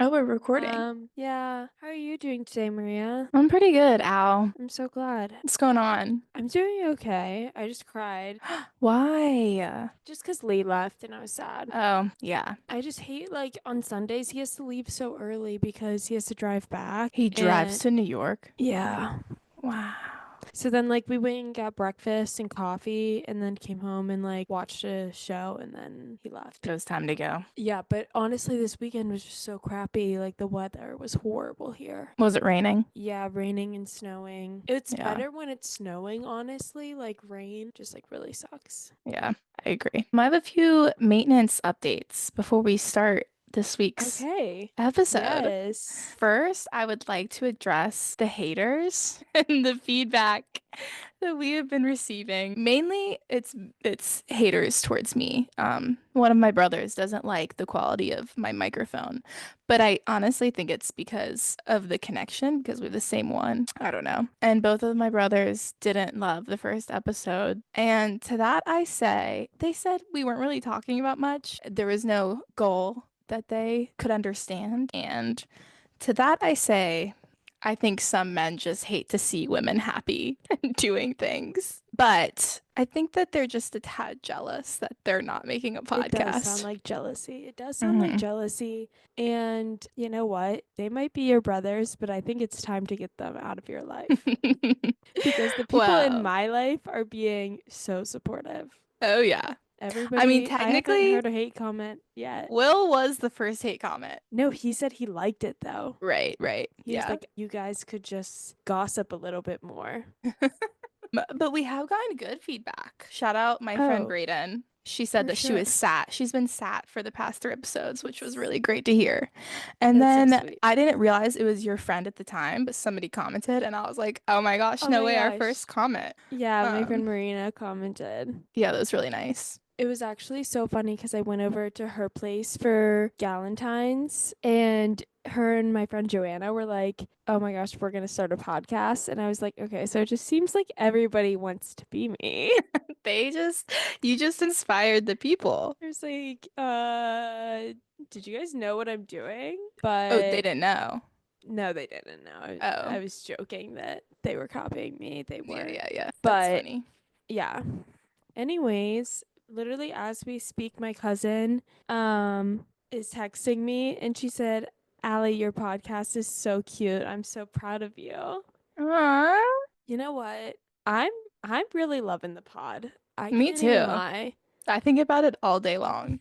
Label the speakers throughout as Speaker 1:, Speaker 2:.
Speaker 1: Oh, we're recording.
Speaker 2: Yeah. How are you doing today, Maria?
Speaker 1: I'm pretty good, Al.
Speaker 2: I'm so glad.
Speaker 1: What's going on?
Speaker 2: I'm doing okay. I just cried
Speaker 1: Why?
Speaker 2: just 'cause Lee left and I was sad.
Speaker 1: Oh, yeah.
Speaker 2: I just hate like on Sundays he has to leave so early because he has to drive back
Speaker 1: He drives
Speaker 2: and
Speaker 1: to New York.
Speaker 2: yeah.
Speaker 1: Wow.
Speaker 2: So then like we went and got breakfast and coffee and then came home and like watched a show and then he left.
Speaker 1: It was time to go.
Speaker 2: Yeah, but honestly this weekend was just so crappy. Like the weather was horrible here.
Speaker 1: Was it raining?
Speaker 2: Yeah, raining and snowing. It's
Speaker 1: Yeah.
Speaker 2: better when it's snowing, honestly. Like rain just like really sucks.
Speaker 1: Yeah, I agree. I have a few maintenance updates before we start this week's
Speaker 2: Okay.
Speaker 1: episode.
Speaker 2: Yes.
Speaker 1: First, I would like to address the haters and the feedback that we have been receiving. Mainly, it's haters towards me. One of my brothers doesn't like the quality of my microphone, but I honestly think it's because of the connection, because we have the same one. I don't know. And both of my brothers didn't love the first episode. And to that, I say, they said we weren't really talking about much. There was no goal that they could understand. And to that, I say, I think some men just hate to see women happy and doing things. But I think that they're just a tad jealous that they're not making a
Speaker 2: It does sound
Speaker 1: podcast.
Speaker 2: like jealousy. It does sound like
Speaker 1: Hmm.
Speaker 2: jealousy. And you know what? They might be your brothers, but I think it's time to get them out of your life because the people in
Speaker 1: Well,
Speaker 2: my life are being so supportive.
Speaker 1: oh yeah. I mean,
Speaker 2: Everybody, I haven't
Speaker 1: technically,
Speaker 2: heard a hate comment yet.
Speaker 1: Will was the first hate comment.
Speaker 2: No, he said he liked it though.
Speaker 1: Right, right.
Speaker 2: He was
Speaker 1: Yeah.
Speaker 2: like, you guys could just gossip a little bit more.
Speaker 1: But we have gotten good feedback. Shout out my friend
Speaker 2: Oh,
Speaker 1: Brayden. She said
Speaker 2: for
Speaker 1: that she was
Speaker 2: sure.
Speaker 1: sat. She's been sat for the past 3 episodes, which was
Speaker 2: That's
Speaker 1: really great to hear. And
Speaker 2: that's so
Speaker 1: then
Speaker 2: sweet.
Speaker 1: I didn't realize it was your friend at the time, but somebody commented, and I was like, "Oh my gosh,
Speaker 2: Oh
Speaker 1: no
Speaker 2: my
Speaker 1: way!" Our
Speaker 2: gosh.
Speaker 1: first comment.
Speaker 2: Yeah, my friend
Speaker 1: Um,
Speaker 2: Marina commented.
Speaker 1: yeah, that was really nice.
Speaker 2: It was actually so funny because I went over to her place for Galentine's and her and my friend Joanna were like, oh my gosh, we're going to start a podcast. And I was like, okay, so it just seems like everybody wants to be me.
Speaker 1: They just, you just inspired the people.
Speaker 2: I was like, did you guys know what I'm doing?
Speaker 1: Oh, they
Speaker 2: But
Speaker 1: didn't know.
Speaker 2: no, they didn't know. I
Speaker 1: Oh,
Speaker 2: was joking that they were copying me. They
Speaker 1: yeah,
Speaker 2: weren't.
Speaker 1: yeah, yeah. That's
Speaker 2: But
Speaker 1: funny.
Speaker 2: yeah. Anyways, literally as we speak, my cousin is texting me and she said, Allie, your podcast is so cute. I'm so proud of you.
Speaker 1: Aww,
Speaker 2: You know what? I'm I'm really loving the pod. I
Speaker 1: me
Speaker 2: can't even
Speaker 1: too.
Speaker 2: lie.
Speaker 1: I think about it all day long.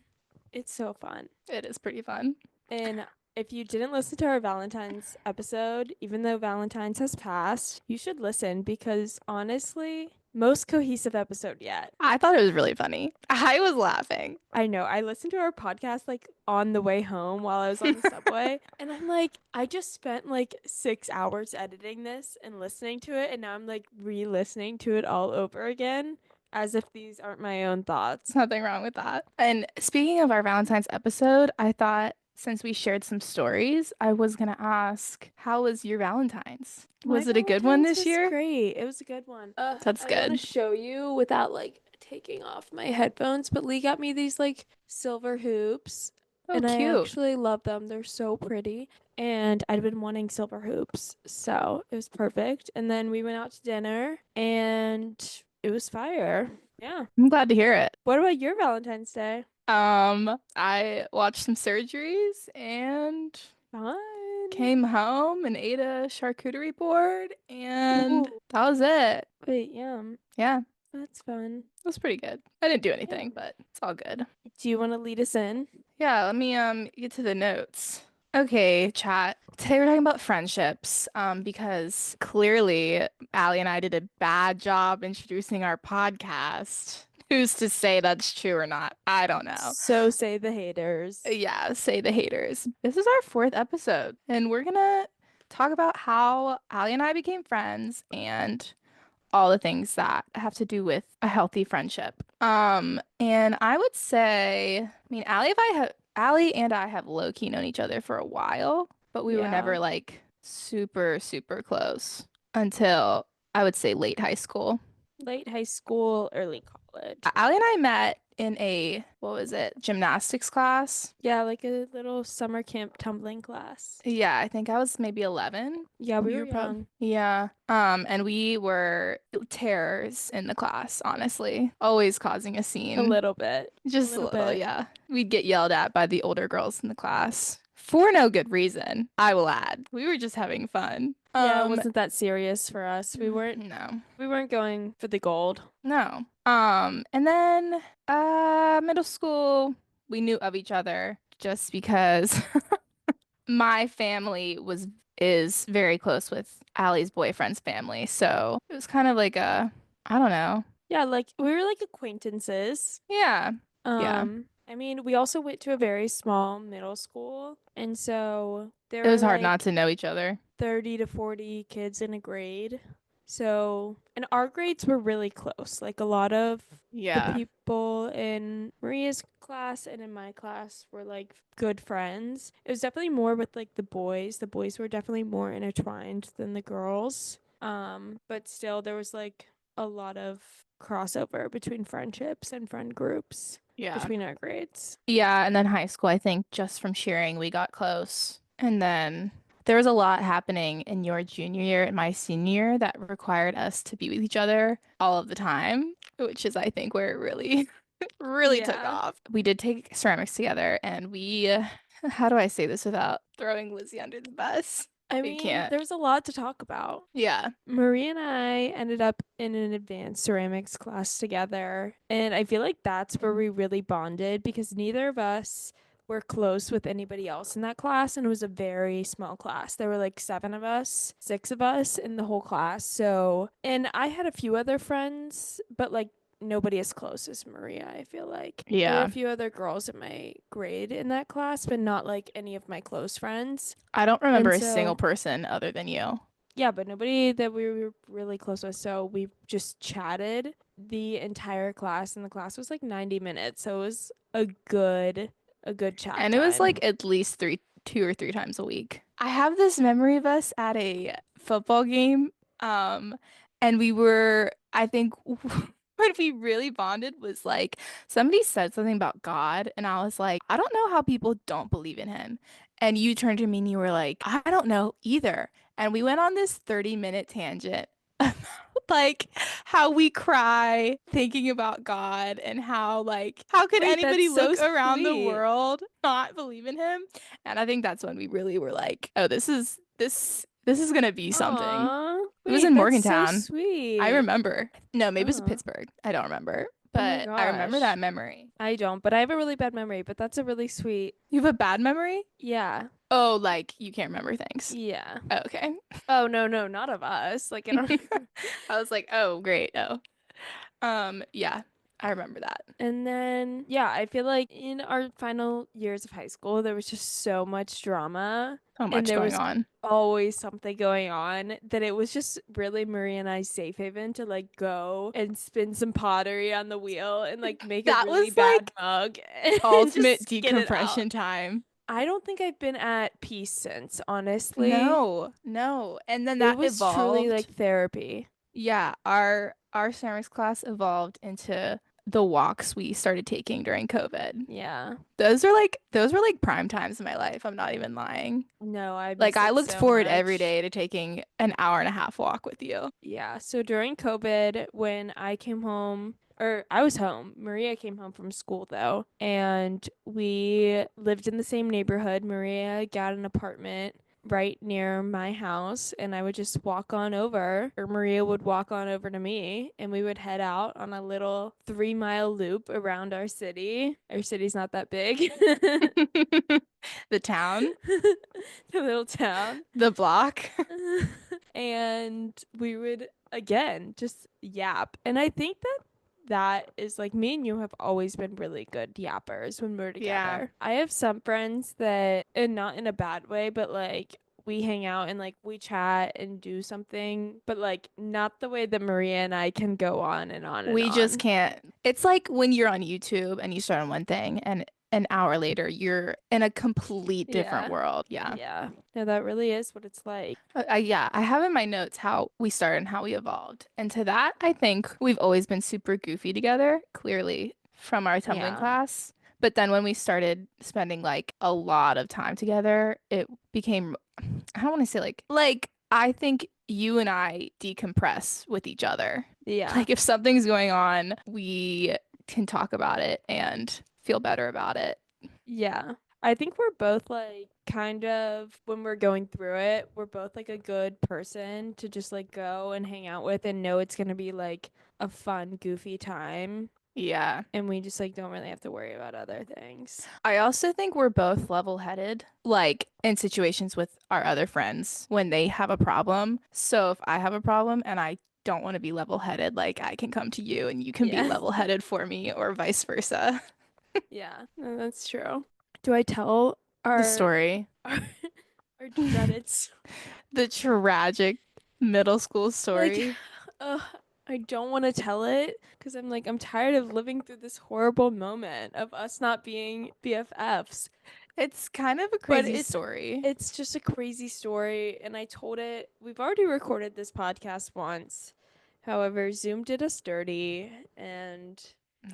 Speaker 2: It's so fun.
Speaker 1: It is pretty fun.
Speaker 2: And if you didn't listen to our Valentine's episode, even though Valentine's has passed, you should listen because honestly, most cohesive episode yet.
Speaker 1: I thought it was really funny. I was laughing.
Speaker 2: I know. I listened to our podcast like on the way home while I was on the subway, and I'm like, I just spent like 6 hours editing this and listening to it, and now I'm like re-listening to it all over again as if these aren't my own thoughts.
Speaker 1: There's nothing wrong with that. And speaking of our Valentine's episode, I thought since we shared some stories, I was gonna ask, how was your Valentine's?
Speaker 2: My
Speaker 1: Was it a good one
Speaker 2: Valentine's
Speaker 1: this
Speaker 2: was
Speaker 1: year?
Speaker 2: great. It was a good one.
Speaker 1: That's
Speaker 2: I want to
Speaker 1: good.
Speaker 2: show you without like taking off my headphones, but Lee got me these like silver hoops,
Speaker 1: Oh,
Speaker 2: and I
Speaker 1: cute.
Speaker 2: actually love them. They're so pretty, and I'd been wanting silver hoops, so it was perfect. And then we went out to dinner, and it was fire. Yeah.
Speaker 1: I'm glad to hear it.
Speaker 2: What about your Valentine's Day?
Speaker 1: I watched some surgeries and
Speaker 2: Fun.
Speaker 1: came home and ate a charcuterie board, and
Speaker 2: Ooh,
Speaker 1: that was it.
Speaker 2: wait, yum.
Speaker 1: Yeah, it
Speaker 2: That's fun.
Speaker 1: was pretty good. I didn't do
Speaker 2: Yeah.
Speaker 1: anything, but it's all good.
Speaker 2: Do you want to lead us in?
Speaker 1: Yeah, let me get to the notes. Okay, chat. Today we're talking about friendships, because clearly Allie and I did a bad job introducing our podcast. Who's to say that's true or not? I don't know.
Speaker 2: So say the haters.
Speaker 1: Yeah, say the haters. This is our fourth episode, and we're gonna talk about how Allie and I became friends and all the things that have to do with a healthy friendship. And I would say, I mean, Allie and I have low-key known each other for a while, but we were
Speaker 2: Yeah.
Speaker 1: never like super, super close until I would say late high school.
Speaker 2: Late high school, early college.
Speaker 1: Allie and I met in a, what was it, gymnastics class.
Speaker 2: Yeah, like a little summer camp tumbling class.
Speaker 1: Yeah, I think I was maybe 11.
Speaker 2: Yeah, we
Speaker 1: You
Speaker 2: were
Speaker 1: were probably,
Speaker 2: young.
Speaker 1: yeah. And we were terrors in the class, honestly. Always causing a
Speaker 2: A
Speaker 1: scene.
Speaker 2: little bit. A
Speaker 1: Just a
Speaker 2: little
Speaker 1: little,
Speaker 2: bit.
Speaker 1: yeah. We'd get yelled at by the older girls in the class for no good reason, I will add. We were just having fun.
Speaker 2: Yeah, it wasn't that serious for us.
Speaker 1: No.
Speaker 2: We weren't going for the gold.
Speaker 1: No. And then middle school, we knew of each other just because my family was is very close with Allie's boyfriend's family. So it was kind of like a, I don't know.
Speaker 2: Yeah, like we were like acquaintances.
Speaker 1: Yeah. Yeah.
Speaker 2: I mean, we also went to a very small middle school, and so there
Speaker 1: It
Speaker 2: were
Speaker 1: was hard not
Speaker 2: like
Speaker 1: to know each other.
Speaker 2: 30 to 40 kids in a grade. So, and our grades were really close. Like a lot of the
Speaker 1: Yeah.
Speaker 2: people in Maria's class and in my class were like good friends. It was definitely more with like the boys. The boys were definitely more intertwined than the girls. But still there was like a lot of crossover between friendships and friend groups
Speaker 1: Yeah.
Speaker 2: between our grades.
Speaker 1: Yeah, and then high school, I think just from cheering, we got close. And then there was a lot happening in your junior year and my senior year that required us to be with each other all of the time, which is, I think, where it really, really took
Speaker 2: Yeah.
Speaker 1: off. We did take ceramics together, and we, how do I say this without throwing Lizzie under the bus?
Speaker 2: I
Speaker 1: We
Speaker 2: mean,
Speaker 1: can't.
Speaker 2: there's a lot to talk about.
Speaker 1: Yeah.
Speaker 2: Marie and I ended up in an advanced ceramics class together. And I feel like that's where we really bonded because neither of us were close with anybody else in that class. And it was a very small class. There were like seven of us, six of us in the whole class. So, and I had a few other friends, but like nobody as close as Maria, I feel like. There were a
Speaker 1: Yeah.
Speaker 2: few other girls in my grade in that class, but not like any of my close friends.
Speaker 1: I don't remember
Speaker 2: And
Speaker 1: a single
Speaker 2: so
Speaker 1: person other than you.
Speaker 2: yeah, but nobody that we were really close with. So we just chatted the entire class, and the class was like 90 minutes. So it was a good chat
Speaker 1: And it was like
Speaker 2: time.
Speaker 1: at least two or three times a week. I have this memory of us at a football game. Um, and we were, I think, what we really bonded was like somebody said something about God, and I was like, I don't know how people don't believe in him. And you turned to me and you were like, I don't know either. And we went on this 30-minute tangent like how we cry thinking about God and how like how could
Speaker 2: Wait, that's
Speaker 1: anybody
Speaker 2: so
Speaker 1: look around the
Speaker 2: sweet.
Speaker 1: world not believe in him? And I think that's when we really were like, oh, this is gonna be something.
Speaker 2: Aw,
Speaker 1: It was
Speaker 2: wait,
Speaker 1: in
Speaker 2: that's so
Speaker 1: Morgantown. I
Speaker 2: sweet.
Speaker 1: remember. No, maybe it was
Speaker 2: Oh,
Speaker 1: Pittsburgh. I don't remember.
Speaker 2: oh my
Speaker 1: But I remember that
Speaker 2: gosh.
Speaker 1: memory.
Speaker 2: I don't, but I have a really bad memory, but that's a really sweet.
Speaker 1: You have a bad memory?
Speaker 2: Yeah.
Speaker 1: Oh, like you can't remember things.
Speaker 2: Yeah.
Speaker 1: Oh, okay.
Speaker 2: Oh, no, no, not of us. Like, I don't.
Speaker 1: I was like, oh, great. Oh. Yeah, I remember that.
Speaker 2: And then, yeah, I feel like in our final years of high school, there was just so much drama
Speaker 1: So
Speaker 2: and
Speaker 1: much
Speaker 2: there
Speaker 1: going
Speaker 2: was
Speaker 1: on.
Speaker 2: always something going on that it was just really Marie and I's safe haven to like go and spin some pottery on the wheel and like make a
Speaker 1: That
Speaker 2: really
Speaker 1: was
Speaker 2: bad
Speaker 1: like
Speaker 2: mug and
Speaker 1: ultimate
Speaker 2: just get it out.
Speaker 1: decompression time.
Speaker 2: I don't think I've been at peace since, honestly.
Speaker 1: No, no. And then
Speaker 2: It
Speaker 1: that
Speaker 2: was truly like
Speaker 1: evolved.
Speaker 2: therapy.
Speaker 1: Yeah, our ceramics class evolved into the walks we started taking during COVID.
Speaker 2: Yeah.
Speaker 1: Those were like prime times in my life. I'm not even lying.
Speaker 2: No, I
Speaker 1: Like
Speaker 2: miss
Speaker 1: I
Speaker 2: it
Speaker 1: looked
Speaker 2: so
Speaker 1: forward every
Speaker 2: much.
Speaker 1: day to taking an hour and a half walk with you.
Speaker 2: Yeah, so during COVID, when I came home, or I was home, Maria came home from school though, and we lived in the same neighborhood. Maria got an apartment right near my house, and I would just walk on over, or Maria would walk on over to me, and we would head out on a little 3 mile loop around our city. Our city's not that big.
Speaker 1: The town,
Speaker 2: The little town.
Speaker 1: the block.
Speaker 2: And we would again just yap. And I think that that is like me and you have always been really good yappers when we're
Speaker 1: Yeah.
Speaker 2: together. I have some friends that, and not in a bad way, but like we hang out and like we chat and do something, but like not the way that Maria and I can go on and on and
Speaker 1: We just
Speaker 2: on.
Speaker 1: can't. It's like when you're on YouTube and you start on one thing and an hour later you're in a complete different
Speaker 2: Yeah.
Speaker 1: world. Yeah.
Speaker 2: Yeah. No, that really is what it's like.
Speaker 1: Yeah, I have in my notes how we started and how we evolved. And to that, I think we've always been super goofy together. Clearly, from our tumbling
Speaker 2: Yeah.
Speaker 1: class. But then when we started spending like a lot of time together, it became, I don't want to say like I think you and I decompress with each other.
Speaker 2: Yeah.
Speaker 1: Like if something's going on, we can talk about it and feel better about it.
Speaker 2: Yeah. I think we're both like kind of when we're going through it, we're both like a good person to just like go and hang out with and know it's gonna be like a fun, goofy time.
Speaker 1: Yeah.
Speaker 2: And we just like don't really have to worry about other things.
Speaker 1: I also think we're both level-headed, like in situations with our other friends when they have a problem. So if I have a problem and I don't want to be level-headed, like I can come to you and you can be
Speaker 2: Yeah.
Speaker 1: level-headed for me or vice versa.
Speaker 2: Yeah. No, that's true. Do I tell
Speaker 1: The
Speaker 2: our
Speaker 1: story,
Speaker 2: our, our dreaded
Speaker 1: the tragic middle school
Speaker 2: like
Speaker 1: story.
Speaker 2: uh I don't want to tell it because I'm like I'm tired of living through this horrible moment of us not being BFFs.
Speaker 1: It's kind of a
Speaker 2: But
Speaker 1: crazy story.
Speaker 2: it's just a crazy story and I told it we've already recorded this podcast once. However, Zoom did us dirty and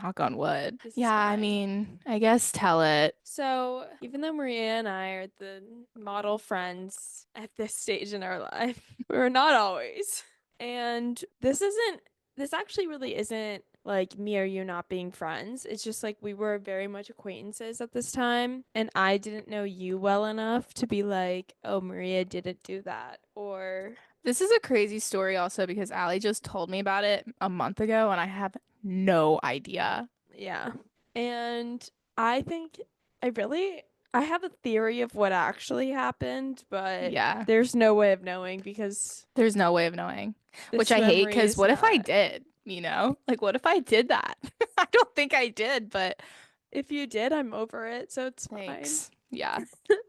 Speaker 1: Knock on wood.
Speaker 2: this is
Speaker 1: Yeah, I
Speaker 2: why.
Speaker 1: mean, I guess tell it.
Speaker 2: So, even though Maria and I are the model friends at this stage in our life, we're not always. And this actually really isn't like me or you not being friends. It's just like we were very much acquaintances at this time. And I didn't know you well enough to be like, oh, Maria didn't do that. Or,
Speaker 1: This is a crazy story also because Allie just told me about it a month ago and I have no idea.
Speaker 2: yeah. And I think I really I have a theory of what actually happened, but
Speaker 1: Yeah,
Speaker 2: there's no way of knowing because
Speaker 1: there's no way of knowing, which
Speaker 2: this
Speaker 1: I hate
Speaker 2: memory
Speaker 1: because
Speaker 2: is
Speaker 1: what if I
Speaker 2: not.
Speaker 1: did, you know? Like, what if I did that? I don't think I did, but
Speaker 2: If you did, I'm over it, so it's fine.
Speaker 1: thanks. Yeah,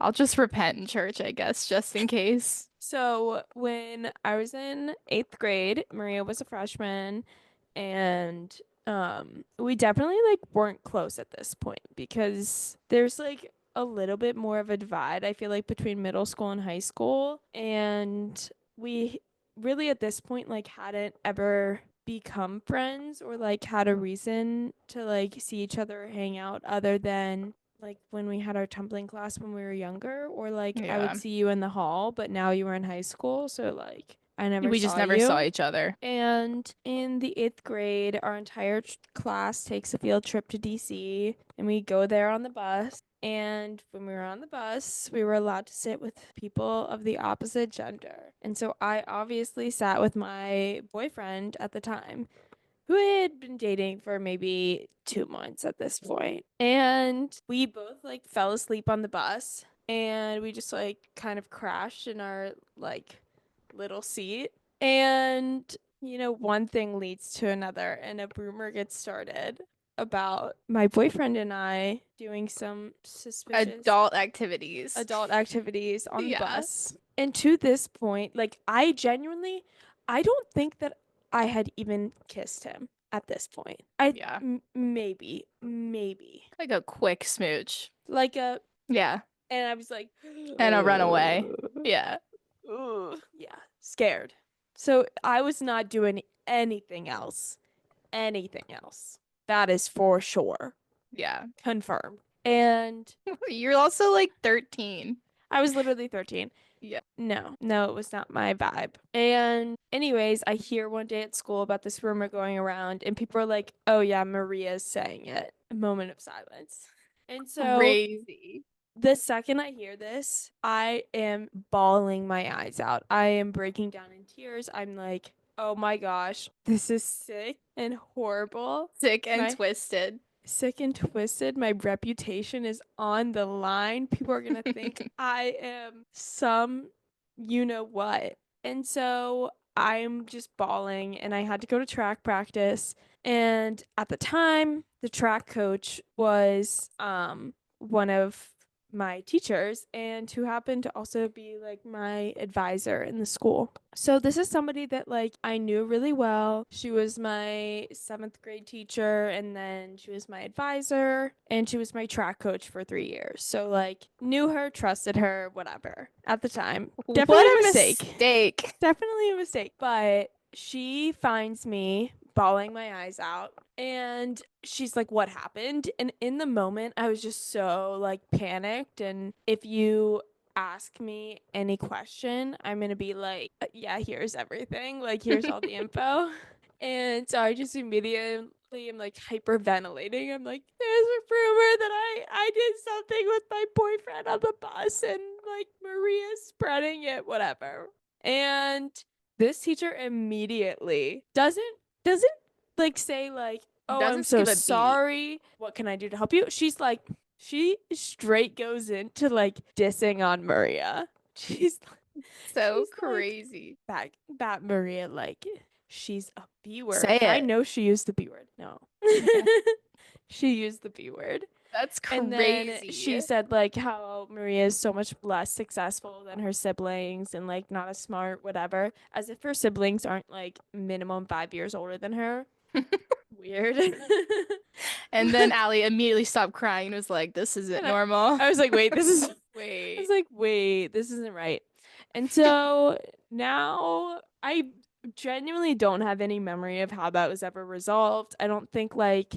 Speaker 1: I'll just repent in church, I guess, just in case.
Speaker 2: So when I was in 8th grade, Maria was a freshman, and we definitely like weren't close at this point because there's like a little bit more of a divide, I feel like, between middle school and high school. And we really at this point like hadn't ever become friends or like had a reason to like see each other or hang out other than like when we had our tumbling class when we were younger, or like I would
Speaker 1: Yeah,
Speaker 2: see you in the hall, but now you were in high school, so like I never
Speaker 1: we just
Speaker 2: saw
Speaker 1: never saw
Speaker 2: you.
Speaker 1: each other.
Speaker 2: And in the 8th grade, our entire class takes a field trip to DC, and we go there on the bus. And when we were on the bus, we were allowed to sit with people of the opposite gender. And so I obviously sat with my boyfriend at the time, who I had been dating for maybe 2 months at this point. And we both like fell asleep on the bus and we just like kind of crashed in our like little seat. And, one thing leads to another and a rumor gets started about my boyfriend and I doing some suspicious
Speaker 1: Adult activities.
Speaker 2: adult activities on the
Speaker 1: Yeah,
Speaker 2: bus. And to this point, like I don't think that I had even kissed him at this point.
Speaker 1: yeah.
Speaker 2: Maybe
Speaker 1: Like a quick smooch.
Speaker 2: like a,
Speaker 1: Yeah,
Speaker 2: and I was like,
Speaker 1: and a runaway. Yeah,
Speaker 2: yeah, scared. So I was not doing anything else. Anything else. That is for sure.
Speaker 1: yeah.
Speaker 2: Confirmed. And
Speaker 1: You're also like 13.
Speaker 2: I was literally 13.
Speaker 1: Yeah.
Speaker 2: No, it was not my vibe. And anyways, I hear one day at school about this rumor going around, and people are like, "Oh yeah, Maria's saying it." A moment of silence. And so
Speaker 1: Crazy.
Speaker 2: the second I hear this, I am bawling my eyes out. I am breaking down in tears. I'm like, "Oh my gosh, this is sick and horrible."
Speaker 1: Sick and
Speaker 2: My
Speaker 1: twisted.
Speaker 2: sick and twisted. My reputation is on the line. People are gonna think I am some you know what. And so I'm just bawling and I had to go to track practice. And at the time, the track coach was one of my teachers and who happened to also be like my advisor in the school. So this is somebody that like I knew really well. She was my 7th grade teacher and then she was my advisor and she was my track coach for 3 years. So like knew her, trusted her, whatever. At the time,
Speaker 1: What
Speaker 2: definitely a
Speaker 1: a
Speaker 2: mistake.
Speaker 1: mistake.
Speaker 2: Definitely a mistake. But she finds me bawling my eyes out. And she's like, "What happened?" And in the moment, I was just so like panicked. And if you ask me any question, I'm gonna be like, "Yeah, here's everything. Like, here's all the info." And so I just immediately am like hyperventilating. I'm like, "There's a rumor that I did something with my boyfriend on the bus, and like Maria's spreading it, whatever." And this teacher immediately doesn't like say like, "Oh, I'm
Speaker 1: Doesn't
Speaker 2: so
Speaker 1: skip a beat.
Speaker 2: sorry. What can I do to help you?" She's like, she straight goes into like dissing on Maria. She's
Speaker 1: So
Speaker 2: she's like,
Speaker 1: crazy.
Speaker 2: bat Maria like she's a B word.
Speaker 1: Say
Speaker 2: And I
Speaker 1: it.
Speaker 2: know she used the B word. No.
Speaker 1: Okay.
Speaker 2: She used the B word.
Speaker 1: That's
Speaker 2: And then
Speaker 1: crazy.
Speaker 2: she said like how Maria is so much less successful than her siblings and like not as smart, whatever. As if her siblings aren't like minimum 5 years older than her. Weird.
Speaker 1: And then Allie immediately stopped crying and was like, this isn't
Speaker 2: And
Speaker 1: normal.
Speaker 2: I was like, wait, this is I was
Speaker 1: Wait.
Speaker 2: like, wait, this isn't right. And so now I genuinely don't have any memory of how that was ever resolved. I don't think like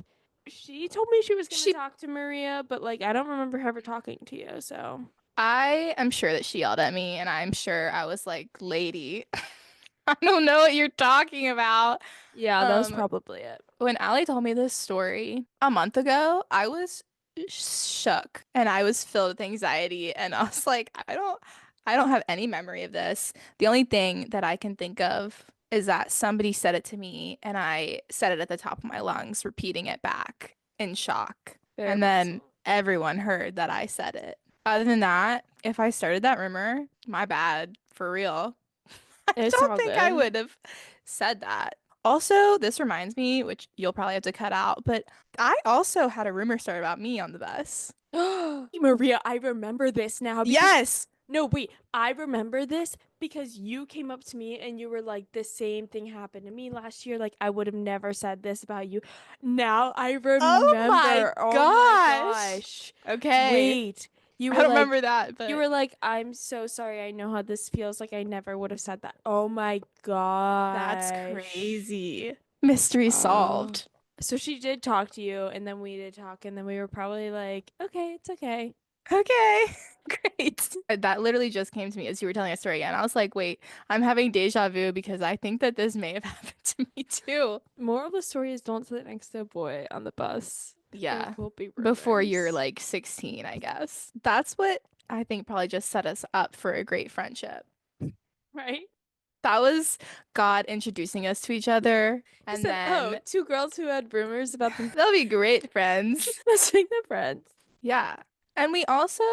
Speaker 2: she told me she was gonna
Speaker 1: She,
Speaker 2: talk to Maria, but like I don't remember her ever talking to you. So
Speaker 1: I am sure that she yelled at me, and I'm sure I was like, lady, I don't know what you're talking about.
Speaker 2: yeah, that was
Speaker 1: Um,
Speaker 2: probably it.
Speaker 1: when Allie told me this story a month ago, I was shook and I was filled with anxiety, and I was like, I don't have any memory of this. The only thing that I can think of is that somebody said it to me and I said it at the top of my lungs, repeating it back in shock.
Speaker 2: Very
Speaker 1: And then
Speaker 2: possible.
Speaker 1: everyone heard that I said it. Other than that, if I started that rumor, my bad, for real. I
Speaker 2: It's
Speaker 1: don't
Speaker 2: all
Speaker 1: think I
Speaker 2: good.
Speaker 1: would have said that. Also, this reminds me, which you'll probably have to cut out, but I also had a rumor start about me on the bus.
Speaker 2: Maria, I remember this now because
Speaker 1: Yes.
Speaker 2: no, wait, I remember this because you came up to me and you were like, the same thing happened to me last year. Like, I would have never said this about you. Now I
Speaker 1: Oh my
Speaker 2: remember. Oh my
Speaker 1: gosh.
Speaker 2: gosh.
Speaker 1: Okay.
Speaker 2: Wait, you
Speaker 1: I
Speaker 2: were
Speaker 1: don't
Speaker 2: like,
Speaker 1: remember that,
Speaker 2: you
Speaker 1: but
Speaker 2: were like, "I'm so sorry. I know how this feels. Like, I never would have said that." Oh my
Speaker 1: that's
Speaker 2: gosh.
Speaker 1: crazy. Mystery
Speaker 2: Oh.
Speaker 1: solved.
Speaker 2: So she did talk to you, and then we did talk, and then we were probably like, "Okay, it's okay."
Speaker 1: Okay. Great. That literally just came to me as you were telling a story, and I was like, wait, I'm having deja vu because I think that this may have happened to me too.
Speaker 2: Moral of the story is don't sit next to a boy on the bus. There
Speaker 1: Yeah.
Speaker 2: will be
Speaker 1: Before you're
Speaker 2: rumors.
Speaker 1: like 16, I guess. That's what I think probably just set us up for a great friendship.
Speaker 2: Right?
Speaker 1: That was God introducing us to each other,
Speaker 2: He
Speaker 1: and
Speaker 2: said, "Oh,
Speaker 1: then
Speaker 2: two girls who had rumors about them.
Speaker 1: they'll be great friends.
Speaker 2: Let's make them friends."
Speaker 1: Yeah. And we also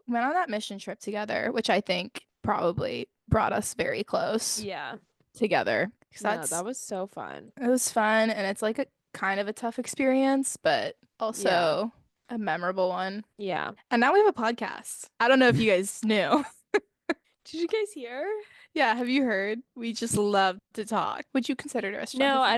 Speaker 1: went on that mission trip together, which I think probably brought us very close
Speaker 2: Yeah.
Speaker 1: together. Because
Speaker 2: No, that was so fun.
Speaker 1: it was fun and it's like a kind of a tough experience, but
Speaker 2: Yeah.
Speaker 1: also a memorable one.
Speaker 2: Yeah.
Speaker 1: And now we have a podcast. I don't know if you guys knew.
Speaker 2: Did you guys hear?
Speaker 1: Yeah, have you heard? We just love to talk. Would you consider us
Speaker 2: No,
Speaker 1: childhood friends?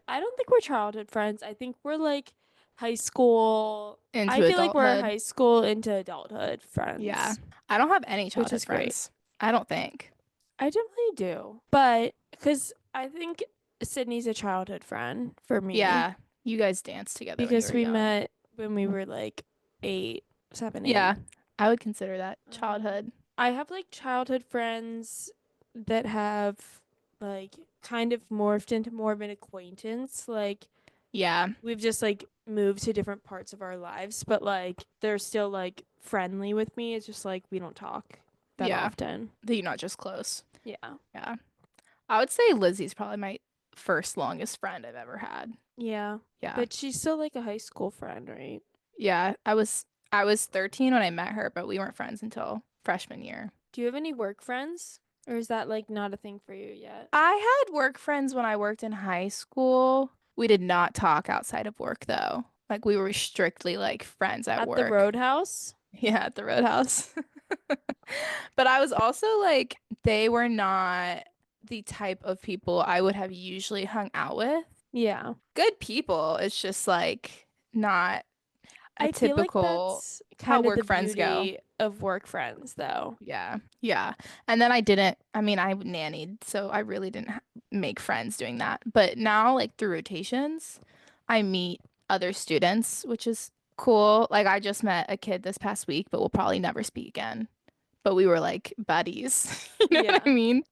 Speaker 2: I don't think we're childhood friends. I think we're like high school. I
Speaker 1: Into
Speaker 2: feel like we're
Speaker 1: adulthood?
Speaker 2: high school into adulthood
Speaker 1: Yeah.
Speaker 2: friends,
Speaker 1: I don't have any
Speaker 2: which
Speaker 1: childhood
Speaker 2: is great.
Speaker 1: friends. I don't think.
Speaker 2: I definitely do. But because I think Sydney's a childhood friend for me
Speaker 1: Yeah, you guys danced together when you
Speaker 2: because
Speaker 1: were
Speaker 2: we
Speaker 1: young.
Speaker 2: met when we were like 8, 7, 8.
Speaker 1: Yeah, I would consider that
Speaker 2: Um,
Speaker 1: childhood.
Speaker 2: I have like childhood friends that have like kind of morphed into more of an acquaintance. Like
Speaker 1: Yeah,
Speaker 2: we've just like moved to different parts of our lives, but like they're still like friendly with me. It's just like we don't talk that
Speaker 1: yeah.
Speaker 2: often.
Speaker 1: That you're not just close.
Speaker 2: Yeah.
Speaker 1: Yeah. I would say Lizzie's probably my first longest friend I've ever had.
Speaker 2: Yeah.
Speaker 1: Yeah.
Speaker 2: But she's still like a high school friend, right?
Speaker 1: Yeah, I was 13 when I met her, but we weren't friends until freshman year.
Speaker 2: Do you have any work friends? Or is that like not a thing for you yet?
Speaker 1: I had work friends when I worked in high school. We did not talk outside of work though. Like we were strictly like friends at
Speaker 2: At the
Speaker 1: work.
Speaker 2: Roadhouse?
Speaker 1: Yeah, at the Roadhouse. But I was also like, they were not the type of people I would have usually hung out with.
Speaker 2: Yeah.
Speaker 1: Good people. It's just like not a
Speaker 2: I feel like
Speaker 1: typical
Speaker 2: that's
Speaker 1: how
Speaker 2: kind of the
Speaker 1: work friends go.
Speaker 2: beauty of work friends though.
Speaker 1: Yeah. Yeah. And then I mean, I nannied, so I really didn't ha make friends doing that. But now, like through rotations, I meet other students, which is cool. Like I just met a kid this past week, but we'll probably never speak again. But we were like buddies. You know what I
Speaker 2: Yeah.
Speaker 1: mean?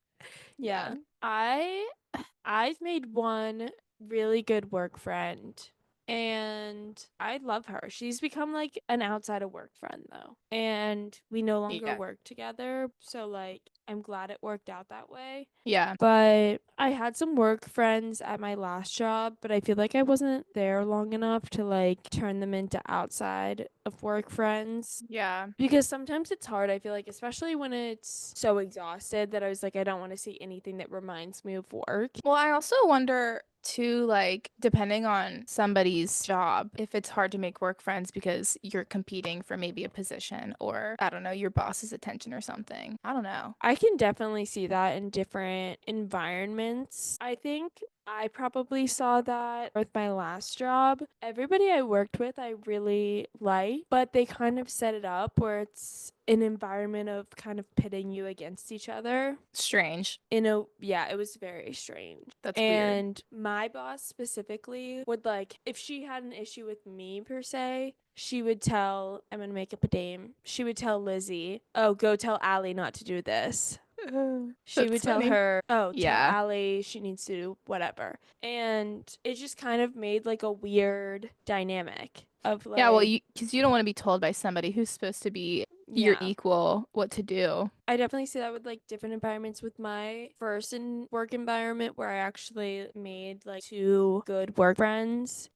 Speaker 1: Yeah.
Speaker 2: Yeah. I've made one really good work friend and I love her. She's become like an outside of work friend though. And we no longer
Speaker 1: Yeah.
Speaker 2: work together, so like I'm glad it worked out that way.
Speaker 1: Yeah.
Speaker 2: But I had some work friends at my last job, but I feel like I wasn't there long enough to like turn them into outside of work friends.
Speaker 1: Yeah.
Speaker 2: Because sometimes it's hard, I feel like, especially when it's so exhausted that I was like, I don't want to see anything that reminds me of work.
Speaker 1: Well, I also wonder too, like, depending on somebody's job, if it's hard to make work friends because you're competing for maybe a position or, I don't know, your boss's attention or something. I don't know.
Speaker 2: I can definitely see that in different environments. I think I probably saw that with my last job. Everybody I worked with, I really like, but they kind of set it up where it's an environment of kind of pitting you against each other.
Speaker 1: Strange.
Speaker 2: Yeah, it was very strange.
Speaker 1: That's weird.
Speaker 2: And my boss specifically would like, if she had an issue with me per se, she would tell, I'm gonna make up a name. She would tell Lizzie, oh, go tell Allie not to do this. She would
Speaker 1: That's
Speaker 2: tell
Speaker 1: funny.
Speaker 2: her, oh, tell
Speaker 1: Yeah.
Speaker 2: Allie she needs to do whatever. And it just kind of made like a weird dynamic of
Speaker 1: Yeah, well,
Speaker 2: like,
Speaker 1: because you don't want to be told by somebody who's supposed to be your
Speaker 2: yeah.
Speaker 1: equal what to do.
Speaker 2: I definitely see that with like different environments. With my first work environment where I actually made like two good work friends,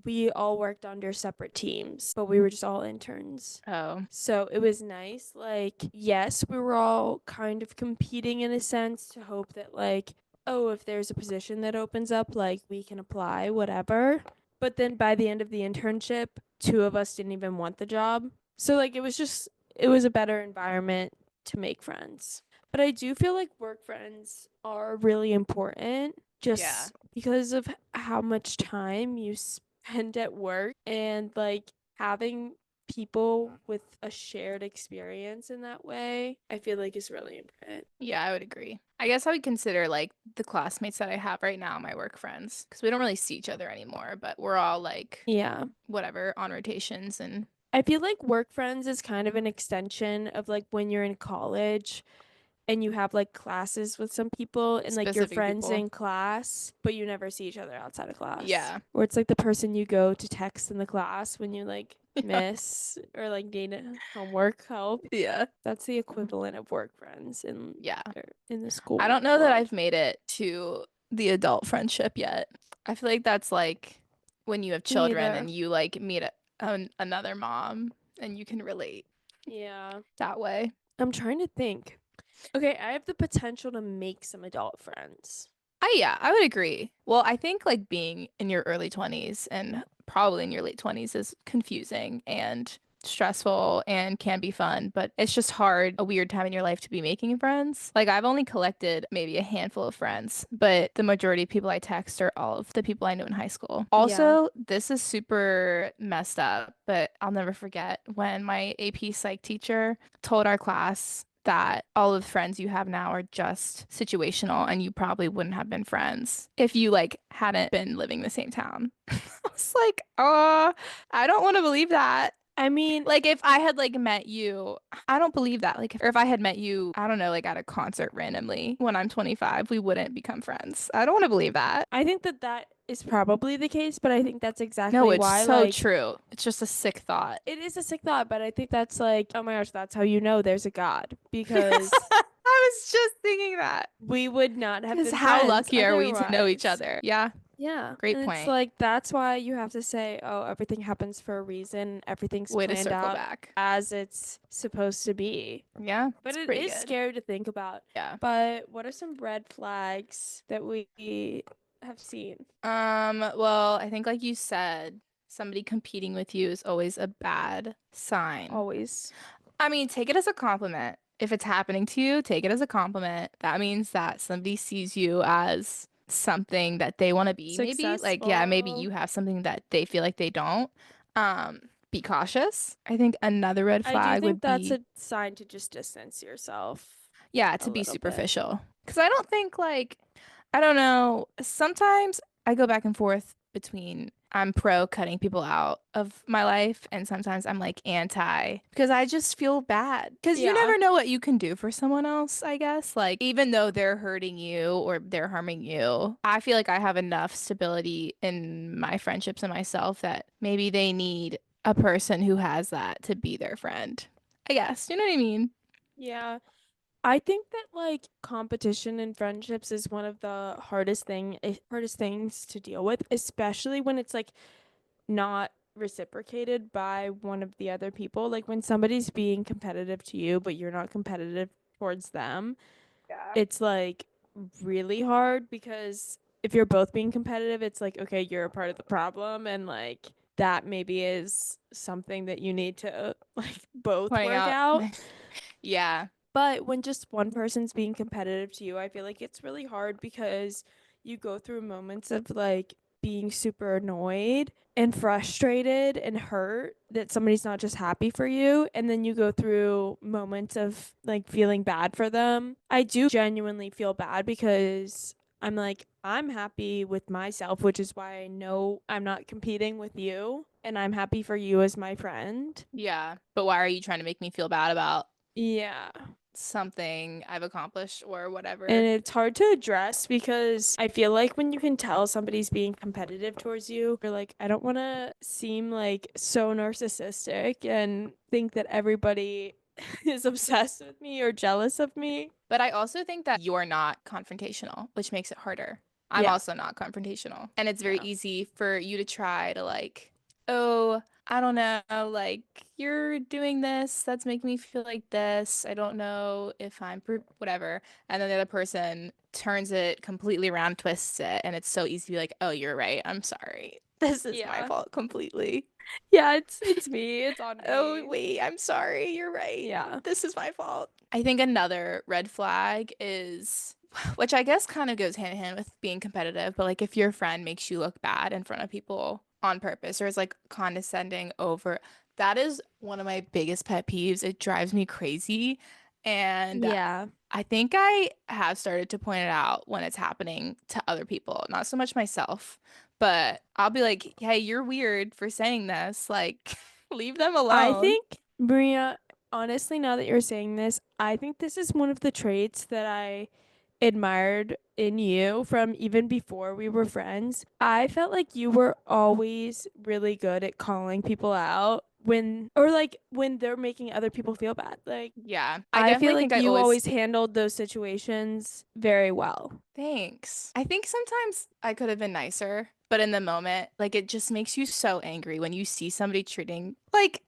Speaker 2: we all worked under separate teams, but we were just all interns.
Speaker 1: Oh,
Speaker 2: So it was nice. Like, yes, we were all kind of competing in a sense to hope that like, oh, if there's a position that opens up, like we can apply, whatever. But then by the end of the internship, two of us didn't even want the job. So like it was a better environment to make friends. But I do feel like work friends are really important
Speaker 1: yeah.
Speaker 2: just because of how much time you spend at work and like having people with a shared experience in that way, I feel like is really important.
Speaker 1: Yeah, I would agree. I guess I would consider like the classmates that I have right now my work friends because we don't really see each other anymore, but we're all like
Speaker 2: Yeah.
Speaker 1: whatever on rotations and
Speaker 2: I feel like work friends is kind of an extension of like when you're in college and you have like classes with some people and like your
Speaker 1: specific
Speaker 2: friends
Speaker 1: people.
Speaker 2: in class, but you never see each other outside of class.
Speaker 1: Yeah.
Speaker 2: Or it's like the person you go to text in the class when you like miss or like need homework help.
Speaker 1: Yeah.
Speaker 2: That's the equivalent of work friends
Speaker 1: Yeah.
Speaker 2: in the
Speaker 1: I
Speaker 2: school
Speaker 1: don't know that
Speaker 2: world.
Speaker 1: I've made it to the adult friendship yet. I feel like that's like when you have
Speaker 2: Me
Speaker 1: children
Speaker 2: either.
Speaker 1: and you like meet another mom and you can relate
Speaker 2: Yeah.
Speaker 1: that way.
Speaker 2: I'm trying to think. Okay, I have the potential to make some adult friends.
Speaker 1: Yeah, I would agree. Well, I think like being in your early 20s and probably in your late 20s is confusing and stressful and can be fun, but it's just hard, a weird time in your life to be making friends. Like I've only collected maybe a handful of friends, but the majority of people I text are all of the people I know in high school.
Speaker 2: Yeah.
Speaker 1: Also, this is super messed up, but I'll never forget when my AP Psych teacher told our class that all of the friends you have now are just situational and you probably wouldn't have been friends if you like hadn't been living the same town. I was like, I don't want to believe that.
Speaker 2: I mean,
Speaker 1: Like if I had like met you, I don't believe that. Like or if I had met you, I don't know, like at a concert randomly when I'm 25, we wouldn't become friends. I don't want to believe that.
Speaker 2: I think that that is probably the case, but I think that's
Speaker 1: No,
Speaker 2: exactly
Speaker 1: it's
Speaker 2: why,
Speaker 1: so
Speaker 2: like,
Speaker 1: true. It's just a sick thought.
Speaker 2: it is a sick thought, but I think that's like, oh my gosh, that's how you know there's a God because
Speaker 1: I was just thinking that.
Speaker 2: we would not have
Speaker 1: Because
Speaker 2: been
Speaker 1: how
Speaker 2: friends
Speaker 1: lucky are we to know each
Speaker 2: otherwise.
Speaker 1: other? Yeah,
Speaker 2: Yeah.
Speaker 1: great
Speaker 2: And it's
Speaker 1: point.
Speaker 2: like, that's why you have to say, oh, everything happens for a reason. Everything's
Speaker 1: Way to
Speaker 2: planned
Speaker 1: circle
Speaker 2: out
Speaker 1: back.
Speaker 2: as it's supposed to be.
Speaker 1: Yeah,
Speaker 2: But
Speaker 1: it's
Speaker 2: it
Speaker 1: pretty
Speaker 2: is
Speaker 1: good.
Speaker 2: scary to think about.
Speaker 1: Yeah.
Speaker 2: But what are some red flags that we have seen?
Speaker 1: Well, I think like you said, somebody competing with you is always a bad sign.
Speaker 2: Always
Speaker 1: I mean, take it as a compliment. If it's happening to you, take it as a compliment. That means that somebody sees you as something that they want to be. Maybe like, yeah, maybe
Speaker 2: successful.
Speaker 1: you have something that they feel like they don't. be cautious. I think another red
Speaker 2: I do
Speaker 1: flag
Speaker 2: think
Speaker 1: would
Speaker 2: that's
Speaker 1: be,
Speaker 2: a sign to just distance yourself
Speaker 1: yeah,
Speaker 2: a
Speaker 1: to be
Speaker 2: little bit.
Speaker 1: superficial. Because I don't think, like, I don't know. Sometimes I go back and forth between I'm pro cutting people out of my life, and sometimes I'm like anti because I just feel bad. Because you
Speaker 2: Yeah.
Speaker 1: never know what you can do for someone else, I guess. Like, even though they're hurting you or they're harming you, I feel like I have enough stability in my friendships and myself that maybe they need a person who has that to be their friend. I guess. You know what I mean?
Speaker 2: Yeah. I think that like competition in friendships is one of the hardest things to deal with, especially when it's like not reciprocated by one of the other people. Like when somebody's being competitive to you, but you're not competitive towards them,
Speaker 1: Yeah.
Speaker 2: it's like really hard because if you're both being competitive, it's like, okay, you're a part of the problem. And like that maybe is something that you need to like both
Speaker 1: Pointing
Speaker 2: work
Speaker 1: out.
Speaker 2: out.
Speaker 1: Yeah.
Speaker 2: But when just one person's being competitive to you, I feel like it's really hard because you go through moments of like being super annoyed and frustrated and hurt that somebody's not just happy for you. And then you go through moments of like feeling bad for them. I do genuinely feel bad because I'm like, I'm happy with myself, which is why I know I'm not competing with you. And I'm happy for you as my friend.
Speaker 1: Yeah. But why are you trying to make me feel bad about
Speaker 2: Yeah.
Speaker 1: something I've accomplished or
Speaker 2: And
Speaker 1: whatever?
Speaker 2: it's hard to address because I feel like when you can tell somebody's being competitive towards you, you're like, I don't want to seem like so narcissistic and think that everybody is obsessed with me or jealous of me.
Speaker 1: But I also think that you're not confrontational, which makes it harder. I'm
Speaker 2: Yeah.
Speaker 1: also not confrontational. And it's very
Speaker 2: Yeah.
Speaker 1: easy for you to try to, like, oh, I don't know, like, you're doing this, that's making me feel like this. I don't know if whatever. And then the other person turns it completely around, twists it, and it's so easy to be like, oh, you're right. I'm sorry. This is my
Speaker 2: Yeah.
Speaker 1: fault completely.
Speaker 2: Yeah, it's me. It's on
Speaker 1: Oh,
Speaker 2: me.
Speaker 1: wait, I'm sorry. You're right.
Speaker 2: Yeah.
Speaker 1: This is my fault. I think another red flag is, which I guess kind of goes hand in hand with being competitive, but like if your friend makes you look bad in front of people on purpose or is like condescending over, that is one of my biggest pet peeves. It drives me crazy. And
Speaker 2: Yeah.
Speaker 1: I think I have started to point it out when it's happening to other people, not so much myself, but I'll be like, hey, you're weird for saying this. Like, leave them
Speaker 2: I
Speaker 1: alone.
Speaker 2: think, Maria, honestly, now that you're saying this, I think this is one of the traits that I admired in you from even before we were friends. I felt like you were always really good at calling people out or like when they're making other people feel bad. Like,
Speaker 1: Yeah, I
Speaker 2: I feel
Speaker 1: definitely think
Speaker 2: like
Speaker 1: I
Speaker 2: you
Speaker 1: always,
Speaker 2: always handled those situations very well.
Speaker 1: thanks. I think sometimes I could have been nicer, but in the moment, like it just makes you so angry when you see somebody treating, like,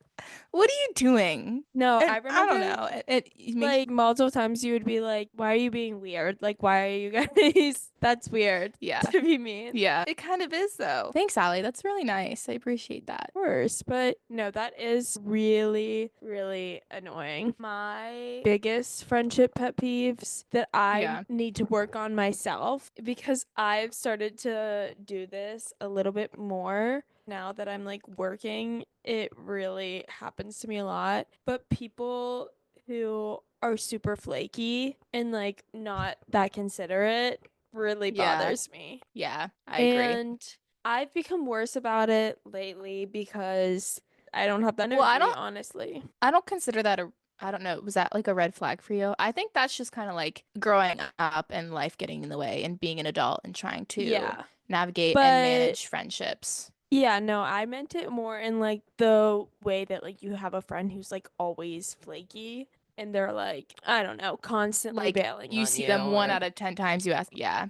Speaker 1: what are you doing?
Speaker 2: No, I
Speaker 1: And I don't
Speaker 2: remember
Speaker 1: know. It makes,
Speaker 2: like multiple times you would be like, "Why are you being weird? Like, why are you guys? That's weird
Speaker 1: yeah,
Speaker 2: to be mean."
Speaker 1: yeah, it kind of is though. Thanks, Allie. That's really nice. I appreciate that.
Speaker 2: Course, but no, that is really, really annoying. My biggest friendship pet peeves that I
Speaker 1: Yeah.
Speaker 2: need to work on myself because I've started to do this a little bit more now that I'm like working. It really happens to me a lot. But people who are super flaky and like not that considerate really
Speaker 1: Yeah.
Speaker 2: bothers me.
Speaker 1: Yeah, I agree.
Speaker 2: And I've become worse about it lately because I don't have the
Speaker 1: Well,
Speaker 2: energy, honestly.
Speaker 1: I don't consider that a, I don't know, was that like a red flag for you? I think that's just kind of like growing up and life getting in the way and being an adult and trying to
Speaker 2: Yeah.
Speaker 1: navigate and
Speaker 2: But
Speaker 1: manage friendships.
Speaker 2: yeah, no, I meant it more in like the way that like you have a friend who's like always flaky and they're like, I don't know, constantly
Speaker 1: Like
Speaker 2: bailing
Speaker 1: you
Speaker 2: on
Speaker 1: see
Speaker 2: you
Speaker 1: them one
Speaker 2: or
Speaker 1: out of 10 times you ask, yeah,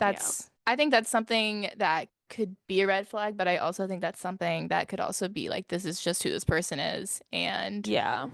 Speaker 2: yeah.
Speaker 1: I think that's something that could be a red flag, but I also think that's something that could also be like, this is just who this person is. And
Speaker 2: Yeah.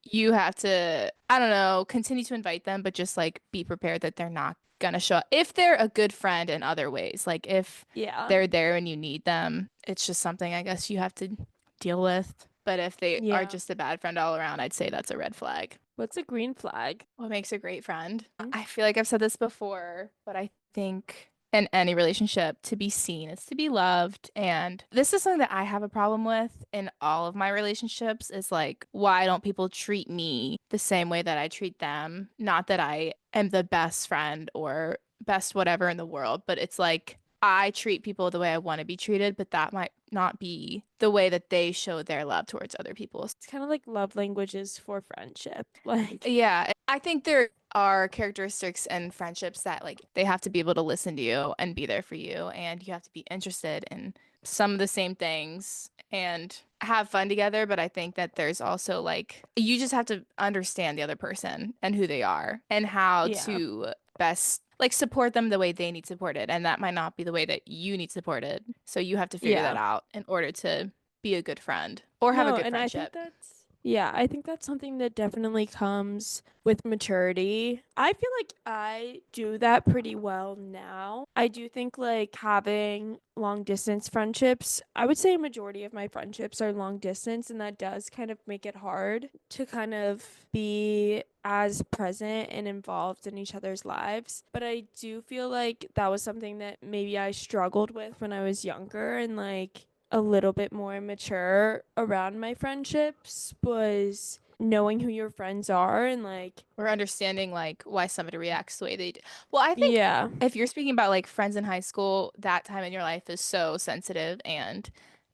Speaker 1: you have to, I don't know, continue to invite them, but just like be prepared that they're not gonna show up. If they're a good friend in other ways, like if
Speaker 2: Yeah.
Speaker 1: they're there and you need them, it's just something I guess you have to deal with. But if they are
Speaker 2: Yeah.
Speaker 1: just a bad friend all around, I'd say that's a red flag.
Speaker 2: What's a green flag?
Speaker 1: What makes a great friend? I feel like I've said this before, but I think in any relationship to be seen, it's to be loved. And this is something that I have a problem with in all of my relationships is like, why don't people treat me the same way that I treat them? Not that I am the best friend or best whatever in the world, but it's like I treat people the way I want to be treated, but that might not be the way that they show their love towards other people.
Speaker 2: It's kind of like love languages for friendship. Like,
Speaker 1: Yeah, I think there are characteristics and friendships that like they have to be able to listen to you and be there for you, and you have to be interested in some of the same things and have fun together. But I think that there's also like you just have to understand the other person and who they are and how
Speaker 2: yeah.
Speaker 1: to best like support them the way they need supported, and that might not be the way that you need supported. So you have to figure that
Speaker 2: Yeah.
Speaker 1: out in order to be a good friend or have a
Speaker 2: No,
Speaker 1: good
Speaker 2: and I think
Speaker 1: friendship.
Speaker 2: that's, yeah, I think that's something that definitely comes with maturity. I feel like I do that pretty well now. I do think like having long distance friendships, I would say a majority of my friendships are long distance, and that does kind of make it hard to kind of be as present and involved in each other's lives. But I do feel like that was something that maybe I struggled with when I was younger, and like a little bit more mature around my friendships was knowing who your friends are and like,
Speaker 1: Or understanding like why somebody reacts the way they do. Well, I think
Speaker 2: yeah.
Speaker 1: if you're speaking about like friends in high school, that time in your life is so sensitive and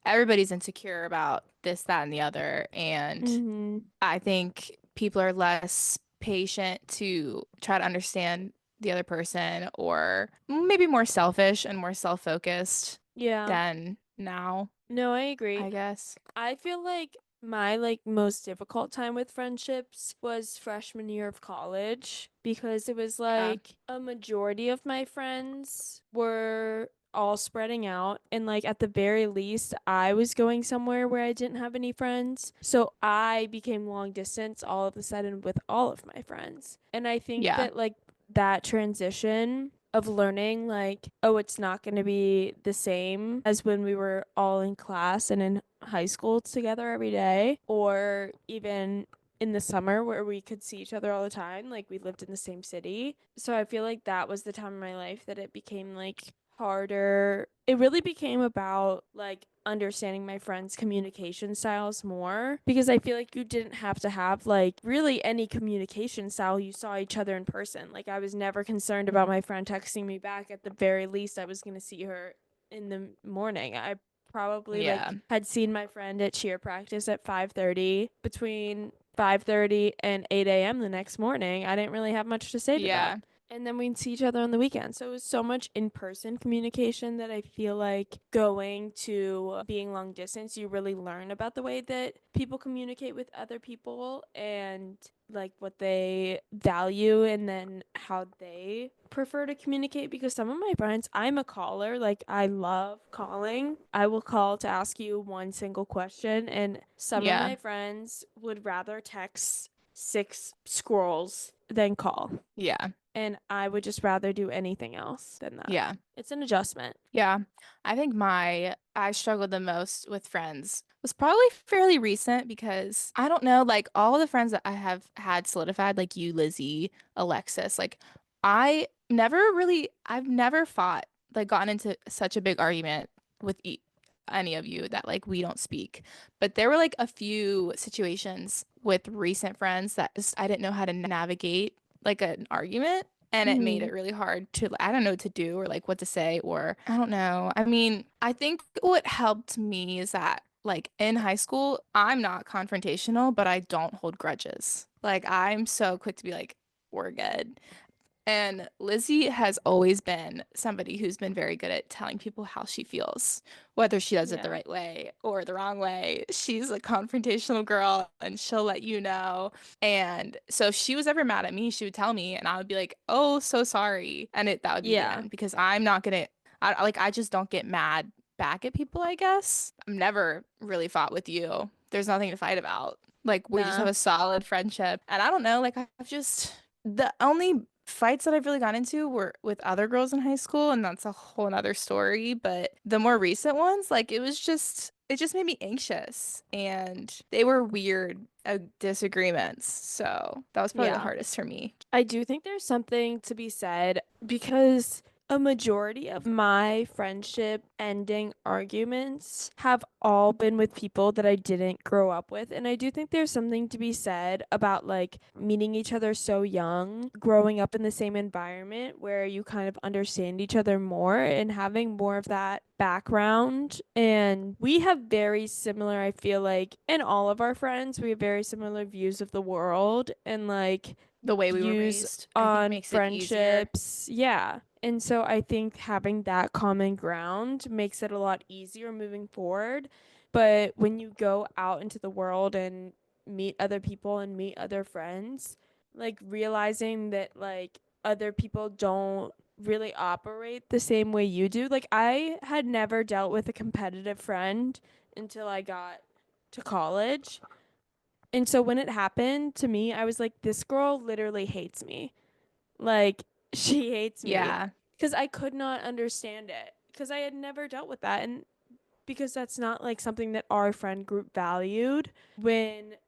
Speaker 1: everybody's insecure about this, that, and the other. And
Speaker 2: Mm-hmm.
Speaker 1: I think people are less patient to try to understand the other person or maybe more selfish and more self-focused
Speaker 2: Yeah.
Speaker 1: than now,
Speaker 2: No, I agree.
Speaker 1: I guess.
Speaker 2: I feel like my like most difficult time with friendships was freshman year of college because it was
Speaker 1: Yeah.
Speaker 2: like a majority of my friends were all spreading out, and like at the very least I was going somewhere where I didn't have any friends. So I became long distance all of a sudden with all of my friends. And I think
Speaker 1: Yeah.
Speaker 2: that like that transition of learning like, oh, it's not going to be the same as when we were all in class and in high school together every day, or even in the summer where we could see each other all the time, like we lived in the same city. So I feel like that was the time in my life that it became like harder. It really became about like understanding my friends' communication styles more, because I feel like you didn't have to have like really any communication style. You saw each other in person. Like I was never concerned about my friend texting me back. At the very least, I was going to see her in the morning. I probably
Speaker 1: Yeah.
Speaker 2: like had seen my friend at cheer practice at 5:30, between 5:30 and 8 a.m. the next morning. I didn't really have much to say to that.
Speaker 1: Yeah.
Speaker 2: And then we'd see each other on the weekend. So it was so much in person communication that I feel like going to being long distance, you really learn about the way that people communicate with other people and like what they value and then how they prefer to communicate. Because some of my friends, I'm a caller, like I love calling. I will call to ask you one single question, and some of
Speaker 1: Yeah.
Speaker 2: my friends would rather text six scrolls than call,
Speaker 1: Yeah.
Speaker 2: and I would just rather do anything else than that.
Speaker 1: Yeah.
Speaker 2: It's an adjustment.
Speaker 1: Yeah, I think I struggled the most with friends was probably fairly recent because I don't know, like all the friends that I have had solidified, like you, Lizzie, Alexis, like I've never fought, like gotten into such a big argument with any of you that like we don't speak. But there were like a few situations with recent friends that just I didn't know how to navigate like an argument. And it made
Speaker 2: Mm-hmm.
Speaker 1: it really hard to, I don't know what to do or like what to say, or I don't know. I mean, I think what helped me is that like in high school, I'm not confrontational, but I don't hold grudges. Like I'm so quick to be like, we're good. And Lizzie has always been somebody who's been very good at telling people how she feels, whether she does it the
Speaker 2: Yeah.
Speaker 1: right way or the wrong way. She's a confrontational girl and she'll let you know. And so if she was ever mad at me, she would tell me and I would be like, "Oh, so sorry." And that would be the
Speaker 2: Yeah.
Speaker 1: end because I'm not gonna I just don't get mad back at people, I guess. I've never really fought with you. There's nothing to fight about. Like we just have
Speaker 2: Nah.
Speaker 1: a solid friendship. And I don't know, like I've just the only fights that I've really got into were with other girls in high school, and that's a whole nother story. But the more recent ones, like it just made me anxious, and they were weird disagreements. So that was probably the
Speaker 2: Yeah.
Speaker 1: hardest for me.
Speaker 2: I do think there's something to be said because a majority of my friendship ending arguments have all been with people that I didn't grow up with. And I do think there's something to be said about like meeting each other so young, growing up in the same environment where you kind of understand each other more and having more of that background. And we have very similar, I feel like, in all of our friends, we have very similar views of the world and like
Speaker 1: The way we were
Speaker 2: views
Speaker 1: raised, I think
Speaker 2: on
Speaker 1: makes it easier.
Speaker 2: friendships. Yeah. And so I think having that common ground makes it a lot easier moving forward. But when you go out into the world and meet other people and meet other friends, like realizing that like other people don't really operate the same way you do. Like I had never dealt with a competitive friend until I got to college. And so when it happened to me, I was like, this girl literally hates me. Like, she hates me
Speaker 1: Yeah.
Speaker 2: because I could not understand it because I had never dealt with that. And because that's not like something that our friend group valued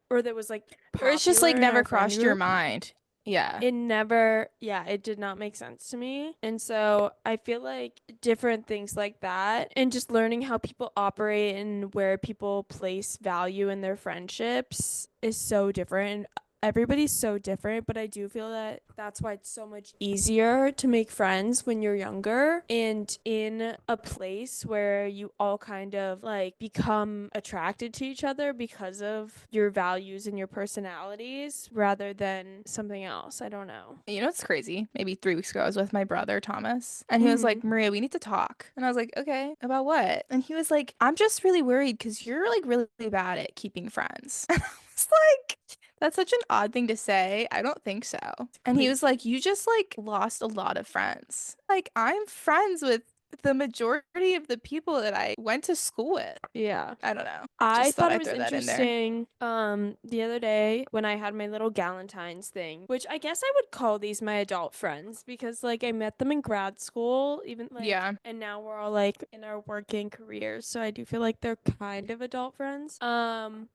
Speaker 2: or that was like
Speaker 1: Or it's just like
Speaker 2: popular in
Speaker 1: never
Speaker 2: our friend
Speaker 1: crossed your
Speaker 2: group.
Speaker 1: mind. Yeah.
Speaker 2: It never, yeah, it did not make sense to me. And so I feel like different things like that and just learning how people operate and where people place value in their friendships is so different. Everybody's so different, but I do feel that that's why it's so much easier to make friends when you're younger and in a place where you all kind of like become attracted to each other because of your values and your personalities rather than something else. I don't know.
Speaker 1: You know, it's crazy. Maybe 3 weeks ago, I was with my brother, Thomas, and he was
Speaker 2: Mm-hmm.
Speaker 1: like, Maria, we need to talk. And I was like, okay, about what? And he was like, I'm just really worried because you're like really bad at keeping friends. And I was like, that's such an odd thing to say. I don't think so. And he was
Speaker 2: Crazy.
Speaker 1: like, you just like lost a lot of friends. Like, I'm friends with the majority of the people that I went to school with.
Speaker 2: Yeah.
Speaker 1: I don't know.
Speaker 2: I
Speaker 1: Just thought
Speaker 2: thought it
Speaker 1: I'd
Speaker 2: was
Speaker 1: throw that in there.
Speaker 2: interesting the other day when I had my little Galentine's thing, which I guess I would call these my adult friends because like I met them in grad school, even like
Speaker 1: Yeah.
Speaker 2: and now we're all like in our working careers, so I do feel like they're kind of adult friends.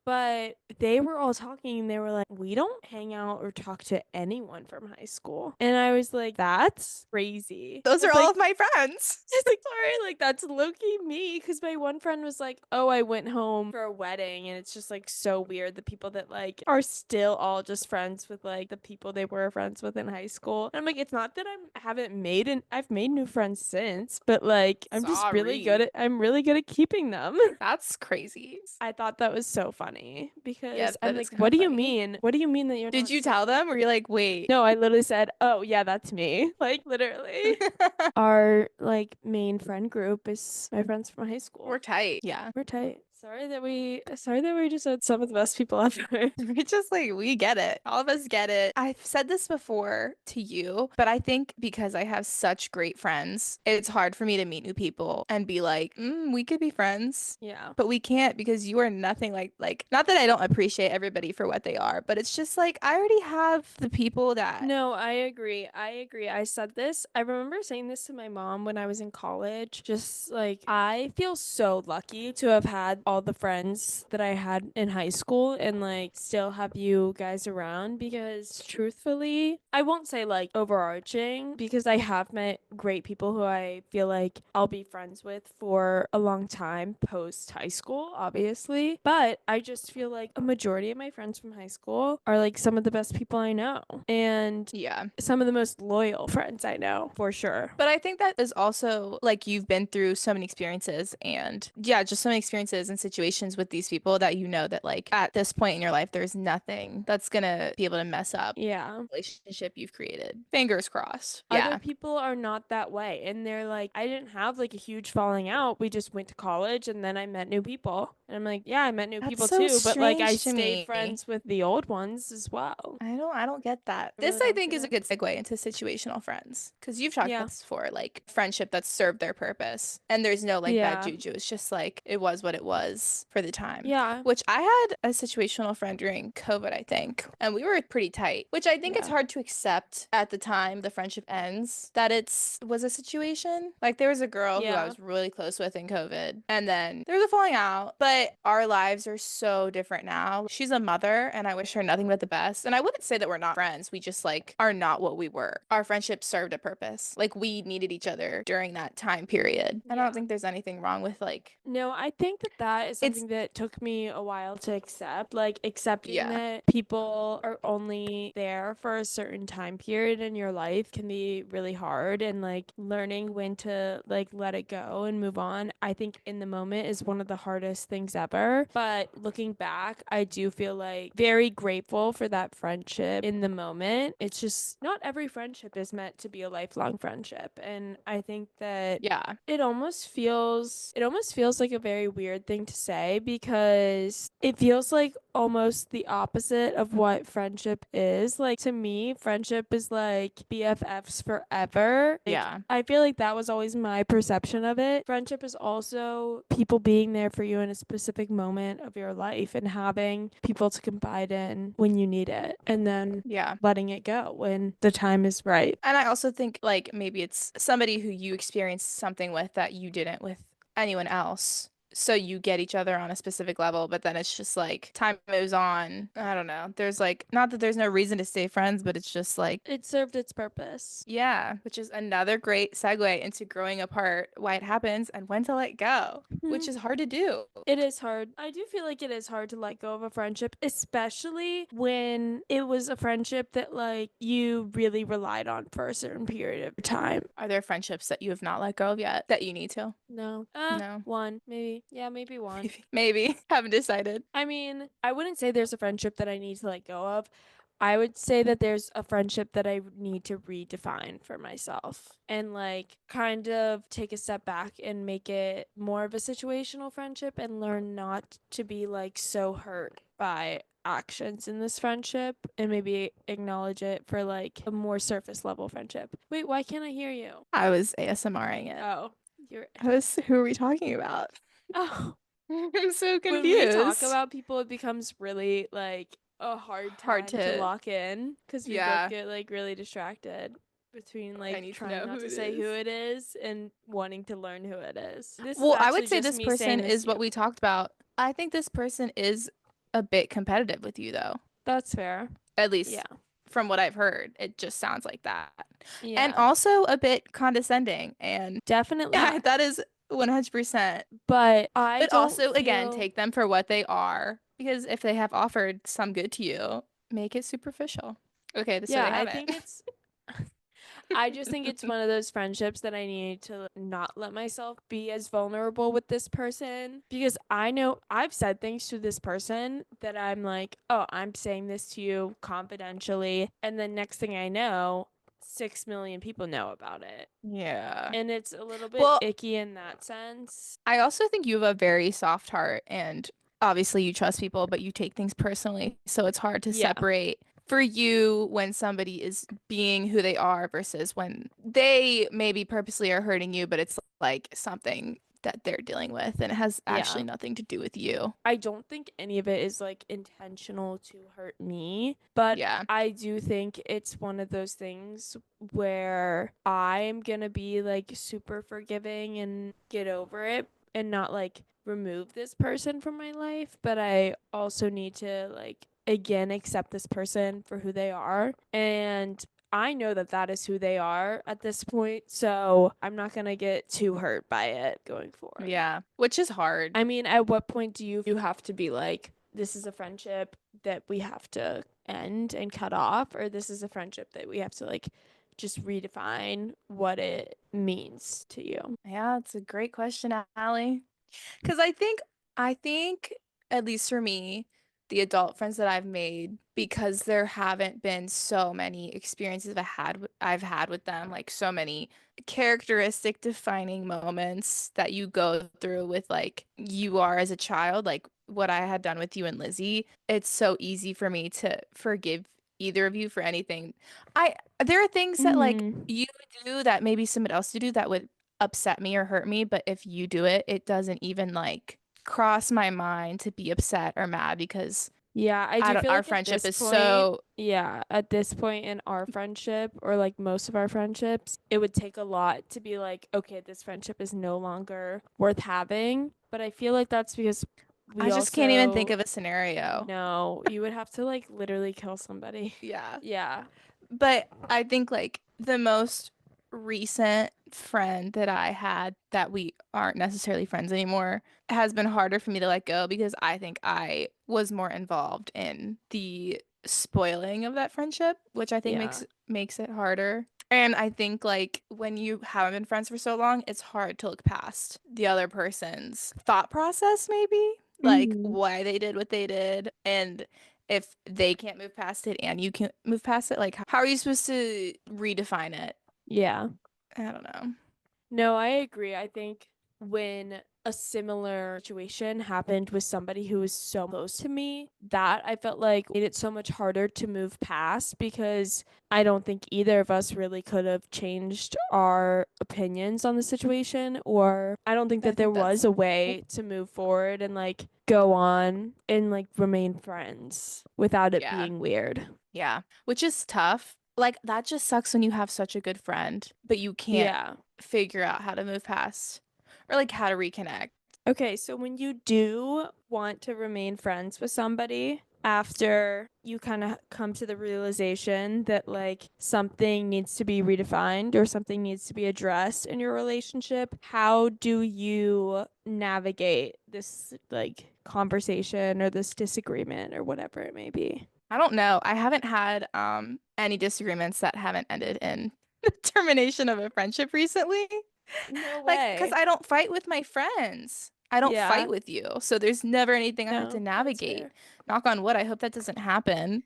Speaker 2: But they were all talking and they were like, "We don't hang out or talk to anyone from high school." And I was like, "That's crazy."
Speaker 1: Those
Speaker 2: I
Speaker 1: are
Speaker 2: was
Speaker 1: all
Speaker 2: like,
Speaker 1: of my friends.
Speaker 2: it's like, sorry, like that's low-key me. Cause my one friend was like, oh, I went home for a wedding and it's just like so weird. The people that like are still all just friends with like the people they were friends with in high school. And I'm like, it's not that I've made new friends since, but like
Speaker 1: Sorry.
Speaker 2: I'm really good at keeping them.
Speaker 1: That's crazy.
Speaker 2: I thought that was so funny
Speaker 1: Yeah,
Speaker 2: because I'm
Speaker 1: that
Speaker 2: like,
Speaker 1: is kind of funny.
Speaker 2: What do you mean that you're
Speaker 1: Did
Speaker 2: not
Speaker 1: you
Speaker 2: still
Speaker 1: tell
Speaker 2: friends?
Speaker 1: them? Or you're like, wait.
Speaker 2: No, I literally said, oh, yeah, that's me. Like, literally. Our like main friend group is my friends from high
Speaker 1: We're
Speaker 2: school.
Speaker 1: tight. Yeah.
Speaker 2: We're tight. Sorry that we just had some of the best people ever.
Speaker 1: We just like, we get it. All of us get it. I've said this before to you, but I think because I have such great friends, it's hard for me to meet new people and be like, we could be friends.
Speaker 2: Yeah.
Speaker 1: But we can't because you are nothing like not that I don't appreciate everybody for what they are, but it's just like I already have the people that
Speaker 2: No, I agree. I agree. I said this. I remember saying this to my mom when I was in college. Just like, I feel so lucky to have had all the friends that I had in high school and like still have you guys around because truthfully, I won't say like overarching because I have met great people who I feel like I'll be friends with for a long time post high school, obviously. But I just feel like a majority of my friends from high school are like some of the best people I know. And
Speaker 1: yeah.
Speaker 2: some of the most loyal friends I know, for sure.
Speaker 1: But I think that is also like you've been through so many experiences and yeah, just so many experiences and situations with these people that you know that like at this point in your life, there's nothing that's gonna be able to mess up
Speaker 2: Yeah.
Speaker 1: the relationship you've created. Fingers crossed.
Speaker 2: Other
Speaker 1: Yeah.
Speaker 2: people are not that way. And they're like, I didn't have like a huge falling out. We just went to college and then I met new people. And I'm like, yeah, I met new
Speaker 1: That's
Speaker 2: people
Speaker 1: so
Speaker 2: too. But like, I
Speaker 1: strange to
Speaker 2: stayed
Speaker 1: me.
Speaker 2: friends with the old ones as well.
Speaker 1: I don't get that.
Speaker 2: I
Speaker 1: This
Speaker 2: really
Speaker 1: I
Speaker 2: don't
Speaker 1: think
Speaker 2: get
Speaker 1: is a
Speaker 2: it.
Speaker 1: good segue into situational friends because you've talked about
Speaker 2: Yeah.
Speaker 1: this before, like friendship that served their purpose and there's no like bad
Speaker 2: Yeah.
Speaker 1: juju. It's just like it was what it was. was for the time.
Speaker 2: Yeah.
Speaker 1: Which I had a situational friend during COVID, I think, and we were pretty tight, which I think it's
Speaker 2: Yeah.
Speaker 1: hard to accept at the time the friendship ends that it's was a situation. Like there was a girl who I
Speaker 2: Yeah.
Speaker 1: was really close with in COVID, and then there was a falling out, but our lives are so different now. She's a mother, and I wish her nothing but the best. And I wouldn't say that we're not friends. We just like are not what we were. Our friendship served a purpose. Like we needed each other during that time period. And I don't
Speaker 2: Yeah.
Speaker 1: think there's anything wrong with like
Speaker 2: No, I think that that is
Speaker 1: it's
Speaker 2: something that took me a while to accept. Like, accepting
Speaker 1: yeah.
Speaker 2: that people are only there for a certain time period in your life can be really hard. And, like, learning when to, like, let it go and move on, I think in the moment is one of the hardest things ever. But looking back, I do feel like very grateful for that friendship in the moment. It's just not every friendship is meant to be a lifelong friendship. And I think that
Speaker 1: Yeah.
Speaker 2: it almost feels like a very weird thing to say because it feels like almost the opposite of what friendship is. Like, to me, friendship is like BFFs forever. Like,
Speaker 1: Yeah.
Speaker 2: I feel like that was always my perception of it. Friendship is also people being there for you in a specific moment of your life and having people to confide in when you need it, and then
Speaker 1: Yeah.
Speaker 2: letting it go when the time is right.
Speaker 1: And I also think like maybe it's somebody who you experienced something with that you didn't with anyone else. So you get each other on a specific level, but then it's just like time moves on. I don't know. There's like, not that there's no reason to stay friends, but it's just like,
Speaker 2: It served its purpose.
Speaker 1: yeah, which is another great segue into growing apart, why it happens, and when to let go,
Speaker 2: Hmm.
Speaker 1: which is hard to do.
Speaker 2: It is hard. I do feel like it is hard to let go of a friendship, especially when it was a friendship that like you really relied on for a certain period of time.
Speaker 1: Are there friendships that you have not let go of yet that you need to?
Speaker 2: No.
Speaker 1: No.
Speaker 2: One, maybe. Yeah, maybe one.
Speaker 1: Maybe. Maybe. Haven't decided.
Speaker 2: I mean, I wouldn't say there's a friendship that I need to let go of. I would say that there's a friendship that I need to redefine for myself and like kind of take a step back and make it more of a situational friendship and learn not to be like so hurt by actions in this friendship and maybe acknowledge it for like a more surface level friendship. Wait, why can't I hear you?
Speaker 1: I was ASMRing it.
Speaker 2: Oh, you're.
Speaker 1: Who are we talking about?
Speaker 2: Oh,
Speaker 1: I'm so
Speaker 2: when we talk
Speaker 1: confused.
Speaker 2: about people, it becomes really like a hard
Speaker 1: Hard
Speaker 2: time to
Speaker 1: to,
Speaker 2: lock in because we both
Speaker 1: yeah,
Speaker 2: get like really distracted between
Speaker 1: I
Speaker 2: like
Speaker 1: need to
Speaker 2: trying
Speaker 1: know
Speaker 2: not
Speaker 1: who
Speaker 2: to
Speaker 1: it
Speaker 2: say who
Speaker 1: is.
Speaker 2: it is and wanting to learn who it is. This is
Speaker 1: Well, I would
Speaker 2: actually
Speaker 1: say
Speaker 2: just
Speaker 1: this
Speaker 2: me
Speaker 1: person
Speaker 2: saying this
Speaker 1: is
Speaker 2: to you.
Speaker 1: what we talked about. I think this person is a bit competitive with you, though.
Speaker 2: That's fair.
Speaker 1: At
Speaker 2: Yeah.
Speaker 1: least from what I've heard, it just sounds like that. And
Speaker 2: Yeah.
Speaker 1: also a bit condescending. And
Speaker 2: Definitely.
Speaker 1: yeah, that is 100%.
Speaker 2: But I
Speaker 1: But
Speaker 2: don't
Speaker 1: also, again,
Speaker 2: feel.
Speaker 1: take them for what they are. Because if they have offered some good to you, make it superficial. Okay, so
Speaker 2: Yeah,
Speaker 1: they
Speaker 2: I
Speaker 1: haven't.
Speaker 2: think it's. I just think it's one of those friendships that I need to not let myself be as vulnerable with this person because I know I've said things to this person that I'm like, oh, I'm saying this to you confidentially. And then next thing I know, 6 million people know about it.
Speaker 1: Yeah.
Speaker 2: And it's a little bit
Speaker 1: Well,
Speaker 2: icky in that sense.
Speaker 1: I also think you have a very soft heart, and obviously you trust people, but you take things personally. So it's hard to
Speaker 2: Yeah.
Speaker 1: separate for you when somebody is being who they are versus when they maybe purposely are hurting you, but it's like something that they're dealing with and it has
Speaker 2: Yeah.
Speaker 1: actually nothing to do with you.
Speaker 2: I don't think any of it is like intentional to hurt me, but
Speaker 1: Yeah.
Speaker 2: I do think it's one of those things where I'm gonna be like super forgiving and get over it and not like remove this person from my life, but I also need to like again accept this person for who they are. And I know that that is who they are at this point, so I'm not gonna get too hurt by it going forward.
Speaker 1: Yeah. Which is hard.
Speaker 2: I mean, at what point do you have to be like, this is a friendship that we have to end and cut off, or this is a friendship that we have to like just redefine what it means to you?
Speaker 1: Yeah, it's a great question, Allie. Because I think, at least for me, the adult friends that I've made, because there haven't been so many experiences I've had with them, like so many characteristic defining moments that you go through with like you are as a child, like what I had done with you and Lizzie. It's so easy for me to forgive either of you for anything. I there are things that like
Speaker 2: Mm-hmm.
Speaker 1: you do that maybe somebody else to do that would upset me or hurt me, but if you do it, it doesn't even like cross my mind to be upset or mad because
Speaker 2: Yeah, I
Speaker 1: I
Speaker 2: do
Speaker 1: don't,
Speaker 2: feel
Speaker 1: our
Speaker 2: like at
Speaker 1: friendship
Speaker 2: this
Speaker 1: is
Speaker 2: point,
Speaker 1: so,
Speaker 2: yeah, at this point in our friendship, or like most of our friendships, it would take a lot to be like, okay, this friendship is no longer worth having. But I feel like that's because we
Speaker 1: I just can't even think
Speaker 2: also
Speaker 1: of a scenario.
Speaker 2: know you would have to like literally kill somebody.
Speaker 1: Yeah.
Speaker 2: Yeah.
Speaker 1: But I think like the most recent friend that I had that we aren't necessarily friends anymore has been harder for me to let go because I think I was more involved in the spoiling of that friendship, which I think
Speaker 2: Yeah.
Speaker 1: makes it harder. And I think like when you haven't been friends for so long, it's hard to look past the other person's thought process, maybe like
Speaker 2: Hmm.
Speaker 1: why they did what they did and if they can't move past it and you can't move past it, like how are you supposed to redefine it?
Speaker 2: Yeah.
Speaker 1: I don't know.
Speaker 2: No, I agree. I think when a similar situation happened with somebody who was so close to me, that I felt like made it so much harder to move past because I don't think either of us really could have changed our opinions on the situation, or I don't think
Speaker 1: I
Speaker 2: that there
Speaker 1: think
Speaker 2: was
Speaker 1: that's
Speaker 2: a way to move forward and like go on and like remain friends without it
Speaker 1: yeah.
Speaker 2: being weird.
Speaker 1: Yeah, which is tough. Like that just sucks when you have such a good friend, but you can't
Speaker 2: Yeah.
Speaker 1: figure out how to move past or like how to reconnect.
Speaker 2: Okay, so when you do want to remain friends with somebody after you kind of come to the realization that like something needs to be redefined or something needs to be addressed in your relationship, how do you navigate this like conversation or this disagreement or whatever it may be?
Speaker 1: I don't know. I haven't had any disagreements that haven't ended in the termination of a friendship recently.
Speaker 2: No
Speaker 1: Like, because
Speaker 2: way.
Speaker 1: I don't fight with my friends. I don't fight
Speaker 2: Yeah.
Speaker 1: with you. So there's never anything I have to
Speaker 2: No, that's
Speaker 1: navigate.
Speaker 2: fair.
Speaker 1: Knock on wood, I hope that doesn't happen.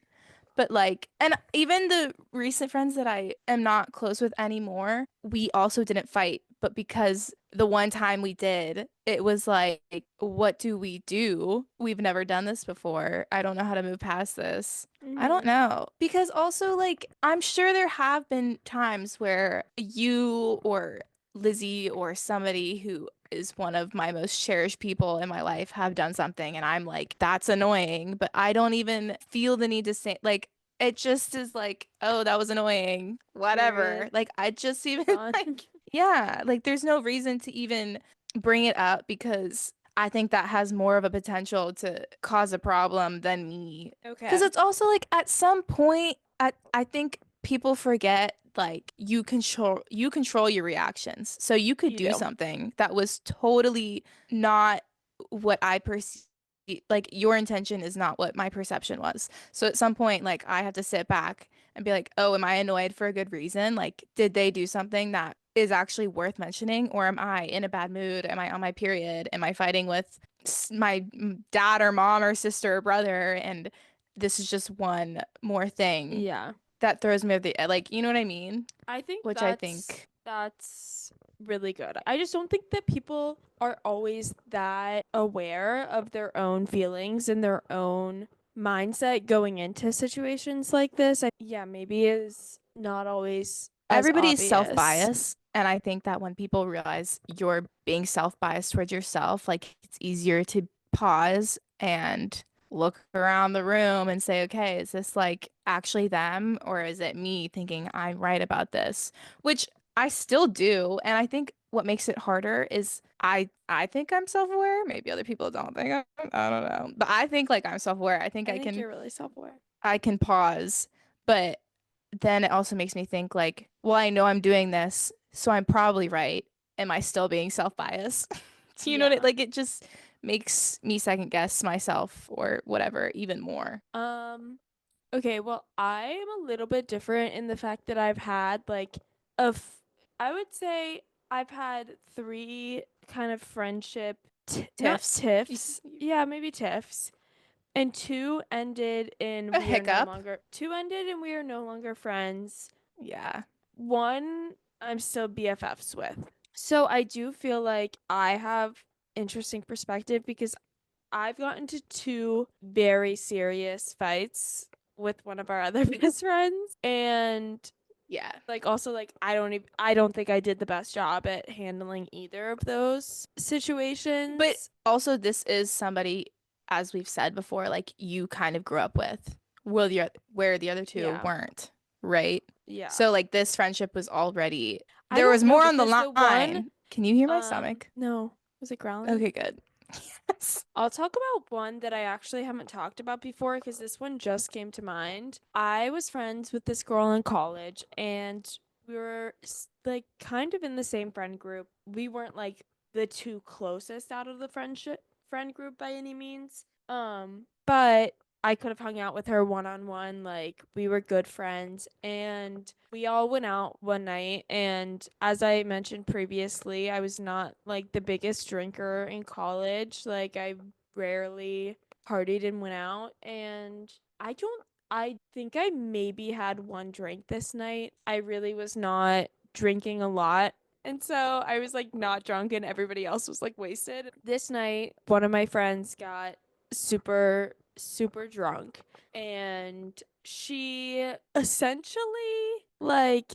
Speaker 1: But like, and even the recent friends that I am not close with anymore, we also didn't fight. But because the one time we did, it was like, what do we do? We've never done this before. I don't know how to move past this. I don't
Speaker 2: Mhm.
Speaker 1: know. Because also, like, I'm sure there have been times where you or Lizzie or somebody who is one of my most cherished people in my life have done something and I'm like, that's annoying, but I don't even feel the need to say like it just is like, oh, that was annoying. Whatever.
Speaker 2: Period.
Speaker 1: Like I just
Speaker 2: Move
Speaker 1: even
Speaker 2: on.
Speaker 1: like yeah, like there's no reason to even bring it up because I think that has more of a potential to cause a problem than me. Because
Speaker 2: Okay.
Speaker 1: it's also like at some point, I think people forget like you control your reactions. So you could
Speaker 2: You
Speaker 1: do
Speaker 2: do.
Speaker 1: something that was totally not what I perceive. Like your intention is not what my perception was. So at some point, like I have to sit back and be like, oh, am I annoyed for a good reason? Like, did they do something that is actually worth mentioning? Or am I in a bad mood? Am I on my period? Am I fighting with my dad or mom or sister or brother? And this is just one more thing
Speaker 2: Yeah.
Speaker 1: that throws me over the like, you know what I mean?
Speaker 2: I think
Speaker 1: Which I think,
Speaker 2: that's really good. I just don't think that people are always that aware of their own feelings and their own mindset going into situations like this. Yeah, maybe is not always as
Speaker 1: everybody's
Speaker 2: obvious.
Speaker 1: self-biased. And I think that when people realize you're being self-biased towards yourself, like it's easier to pause and look around the room and say, okay, is this like actually them or is it me thinking I'm right about this? Which I still do. And I think what makes it harder is I think I'm self-aware. Maybe other people don't think I don't know. But I think like I'm self-aware. I think
Speaker 2: I think you're really self-aware.
Speaker 1: I can pause, but then it also makes me think like, well, I know I'm doing this, so I'm probably right. Am I still being self-biased? Do you know what it
Speaker 2: Yeah.
Speaker 1: like it just makes me second guess myself or whatever even more.
Speaker 2: Um Okay, well, I am a little bit different in the fact that I've had like I would say I've had three kind of friendship, not
Speaker 1: Tiffs.
Speaker 2: tiffs, yeah, maybe tiffs, and two ended and
Speaker 1: A
Speaker 2: we are no
Speaker 1: hiccup.
Speaker 2: longer, two ended and we are no longer friends.
Speaker 1: Yeah.
Speaker 2: One I'm still BFFs with. So I do feel like I have interesting perspective because I've gotten into two very serious fights with one of our other best friends. And
Speaker 1: Yeah.
Speaker 2: Like also like I don't think I did the best job at handling either of those
Speaker 1: But
Speaker 2: situations.
Speaker 1: also, this is somebody, as we've said before, like you kind of grew up with, where the other two
Speaker 2: Yeah.
Speaker 1: weren't, right?
Speaker 2: Yeah.
Speaker 1: So, like, this friendship was already,
Speaker 2: I
Speaker 1: there was
Speaker 2: don't know
Speaker 1: more on the
Speaker 2: because the one
Speaker 1: line. Can you hear my stomach?
Speaker 2: no, was it growling?
Speaker 1: Okay, good. Yes.
Speaker 2: I'll talk about one that I actually haven't talked about before because this one just came to mind. I was friends with this girl in college and we were like kind of in the same friend group. We weren't like the two closest out of the friend group by any means. But I could have hung out with her one on one. Like, we were good friends. And we all went out one night. And as I mentioned previously, I was not like the biggest drinker in college. Like, I rarely partied and went out. And I think I maybe had one drink this night. I really was not drinking a lot. And so I was like not drunk and everybody else was like wasted. This night, one of my friends got super drunk and she essentially like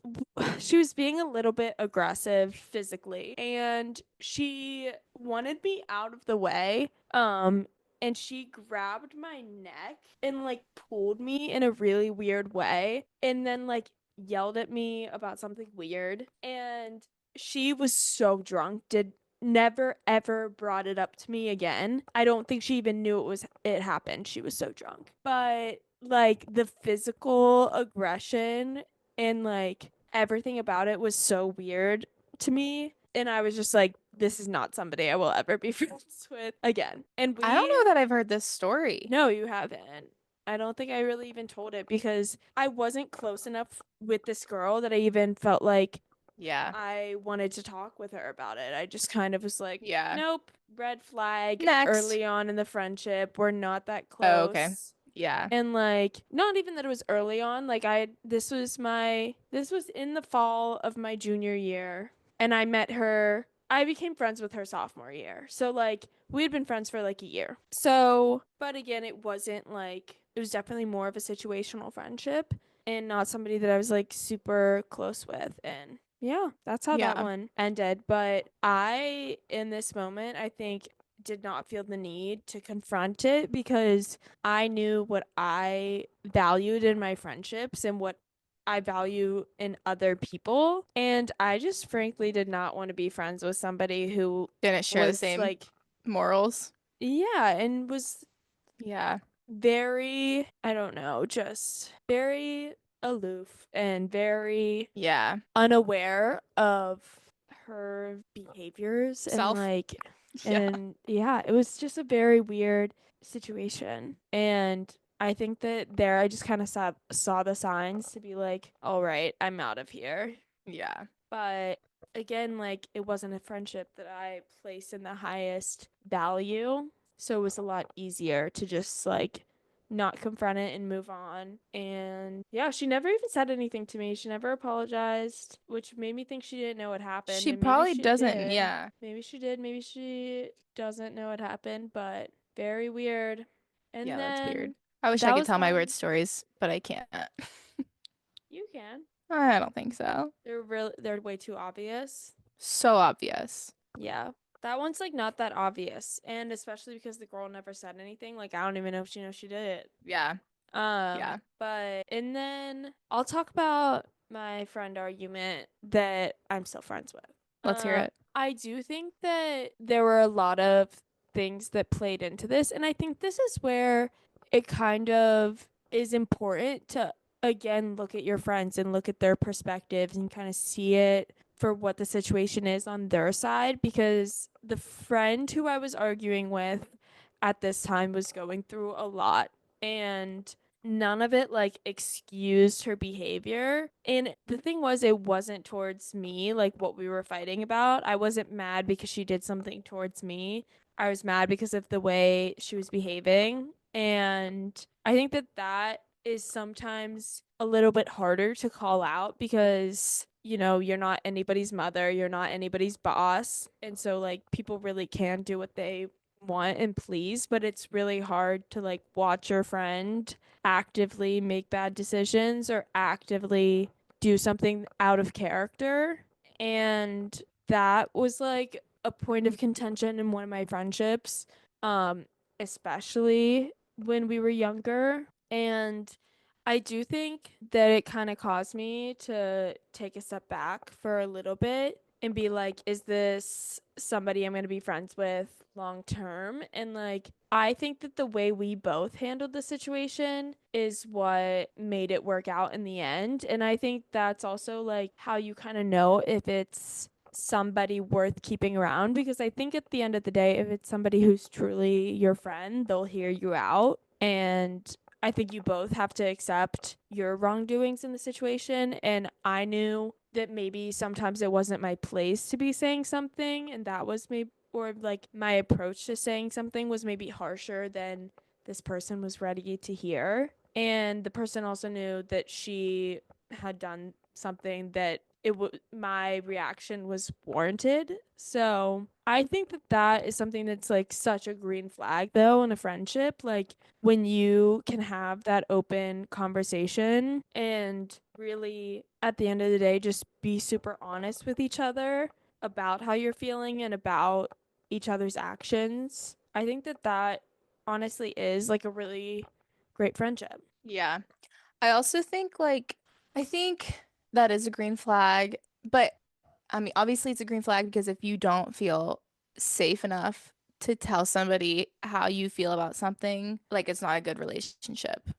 Speaker 2: she was being a little bit aggressive physically and she wanted me out of the way and she grabbed my neck and like pulled me in a really weird way and then like yelled at me about something weird and she was so drunk did never ever brought it up to me again. I don't think she even knew it happened. She was so drunk. But like the physical aggression and like everything about it was so weird to me. And I was just like, this is not somebody I will ever be friends with again. And
Speaker 1: I don't know that I've heard this story.
Speaker 2: no, you haven't. I don't think I really even told it because I wasn't close enough with this girl that I even felt like
Speaker 1: Yeah.
Speaker 2: I wanted to talk with her about it. I just kind of was like,
Speaker 1: Yeah.
Speaker 2: nope, red flag
Speaker 1: Next.
Speaker 2: early on in the friendship. We're not that
Speaker 1: Oh, okay.
Speaker 2: close.
Speaker 1: Yeah.
Speaker 2: And like not even that it was early on, like I this was in the fall of my junior year and I met her. I became friends with her sophomore year. So like we had been friends for like a year. So, but again, it wasn't like it was definitely more of a situational friendship and not somebody that I was like super close with. And yeah, that's how that
Speaker 1: Yeah.
Speaker 2: one ended. But I, in this moment, I think did not feel the need to confront it because I knew what I valued in my friendships and what I value in other people. And I just frankly did not want to be friends with somebody who
Speaker 1: Didn't share the
Speaker 2: was
Speaker 1: same
Speaker 2: like,
Speaker 1: morals.
Speaker 2: yeah, and was
Speaker 1: Yeah.
Speaker 2: very, I don't know, just very aloof and very
Speaker 1: Yeah.
Speaker 2: unaware of her behaviors and
Speaker 1: Self.
Speaker 2: like
Speaker 1: Yeah.
Speaker 2: and yeah, it was just a very weird situation. And I think that there I just kind of saw the signs to be like, all right, I'm out of here.
Speaker 1: Yeah.
Speaker 2: But again, like it wasn't a friendship that I placed in the highest value. So it was a lot easier to just like not confront it and move on. And yeah, she never even said anything to me. She never apologized, which made me think she didn't know what happened.
Speaker 1: She
Speaker 2: And maybe
Speaker 1: probably
Speaker 2: she
Speaker 1: doesn't.
Speaker 2: did.
Speaker 1: Yeah.
Speaker 2: Maybe she did. Maybe she doesn't know what happened, but very weird. And
Speaker 1: Yeah, that's weird.
Speaker 2: then
Speaker 1: I wish I
Speaker 2: that
Speaker 1: could
Speaker 2: was
Speaker 1: tell my weird
Speaker 2: one.
Speaker 1: stories, but I can't.
Speaker 2: You can.
Speaker 1: I don't think so.
Speaker 2: They're way too obvious.
Speaker 1: So obvious.
Speaker 2: Yeah. That one's like not that obvious. And especially because the girl never said anything. Like I don't even know if she knows she did it.
Speaker 1: Yeah. Yeah.
Speaker 2: But and then I'll talk about my friend argument that I'm still friends with.
Speaker 1: Let's hear it.
Speaker 2: I do think that there were a lot of things that played into this, and I think this is where it kind of is important to again look at your friends and look at their perspectives and kind of see it for what the situation is on their side because the friend who I was arguing with at this time was going through a lot and none of it like excused her behavior. And the thing was, it wasn't towards me, like what we were fighting about. I wasn't mad because she did something towards me. I was mad because of the way she was behaving. And I think that that is sometimes a little bit harder to call out because you're not anybody's mother, you're not anybody's boss. And so like people really can do what they want and please, but it's really hard to like watch your friend actively make bad decisions or actively do something out of character. And that was like a point of contention in one of my friendships, um, especially when we were younger. And I do think that it kind of caused me to take a step back for a little bit and be like, is this somebody I'm going to be friends with long term? And like, I think that the way we both handled the situation is what made it work out in the end. And I think that's also like how you kind of know if it's somebody worth keeping around, because I think at the end of the day, if it's somebody who's truly your friend, they'll hear you out. And I think you both have to accept your wrongdoings in the situation. And I knew that maybe sometimes it wasn't my place to be saying something, and that was maybe, or like my approach to saying something was maybe harsher than this person was ready to hear. And the person also knew that she had done something that my reaction was warranted. So I think that that is something that's like such a green flag though in a friendship. Like when you can have that open conversation and really at the end of the day just be super honest with each other about how you're feeling and about each other's actions. I think that that honestly is like a really great friendship.
Speaker 1: Yeah. I also think I think that is a green flag, but I mean, obviously it's a green flag because if you don't feel safe enough to tell somebody how you feel about something, like it's not a good relationship.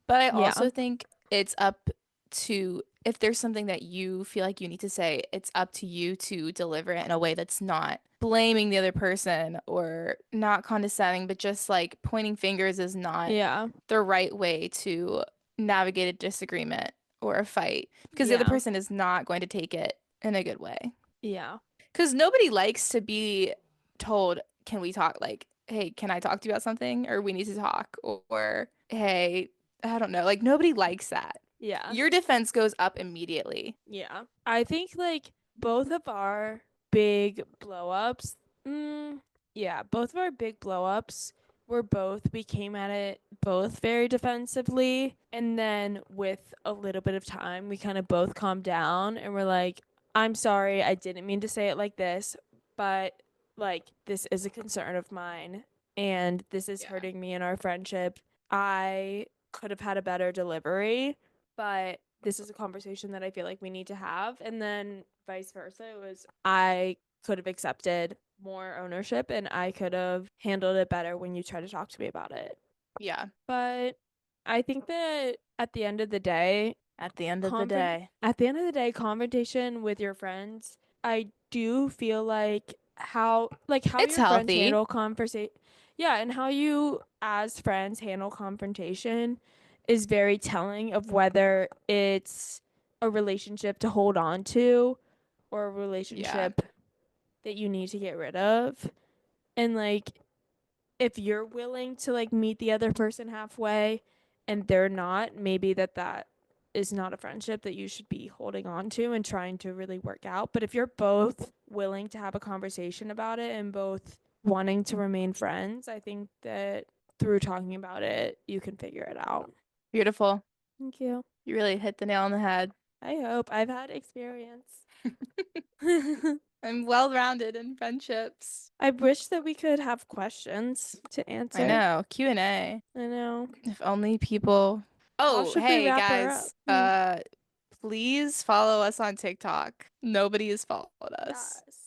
Speaker 1: But I
Speaker 2: Yeah.
Speaker 1: also think it's up to, if there's something that you feel like you need to say, it's up to you to deliver it in a way that's not blaming the other person or not condescending, but just like pointing fingers is not
Speaker 2: Yeah.
Speaker 1: the right way to navigate a disagreement or a fight because the other
Speaker 2: Yeah.
Speaker 1: person is not going to take it in a good way.
Speaker 2: Yeah.
Speaker 1: Because nobody likes to be told, can we talk? Like, hey, can I talk to you about something? Or we need to talk. Or, hey, I don't know. Like, nobody likes that.
Speaker 2: Yeah.
Speaker 1: Your defense goes up immediately.
Speaker 2: Yeah. I think like both of our big blow ups, yeah, both of our big blow ups were both, we came at it both very defensively. And then with a little bit of time, we kind of both calmed down and were like, I'm sorry, I didn't mean to say it like this, but like this is a concern of mine and this is
Speaker 1: Yeah.
Speaker 2: hurting me in our friendship. I could have had a better delivery, but this is a conversation that I feel like we need to have. And then vice versa, it was I could have accepted more ownership and I could have handled it better when you try to talk to me about it.
Speaker 1: Yeah.
Speaker 2: But I think that at the end of the day,
Speaker 1: At the end of the day,
Speaker 2: confrontation with your friends, I do feel like how
Speaker 1: it's
Speaker 2: your friends
Speaker 1: healthy.
Speaker 2: handle conversation, yeah, and how you as friends handle confrontation is very telling of whether it's a relationship to hold on to or a
Speaker 1: Yeah.
Speaker 2: relationship that you need to get rid of. And like if you're willing to like meet the other person halfway and they're not, maybe that is not a friendship that you should be holding on to and trying to really work out. But if you're both willing to have a conversation about it and both wanting to remain friends, I think that through talking about it, you can figure it out.
Speaker 1: Beautiful.
Speaker 2: Thank you.
Speaker 1: You really hit the nail on the head.
Speaker 2: I hope. I've had experience. I
Speaker 1: I'm well-rounded in friendships.
Speaker 2: wish that we could have questions to
Speaker 1: I
Speaker 2: answer.
Speaker 1: know. Q&A.
Speaker 2: I know.
Speaker 1: If only people.
Speaker 2: How
Speaker 1: Oh,
Speaker 2: should we
Speaker 1: hey
Speaker 2: wrap her up?
Speaker 1: guys. Please follow us on TikTok. Nobody has followed us,
Speaker 2: Yes.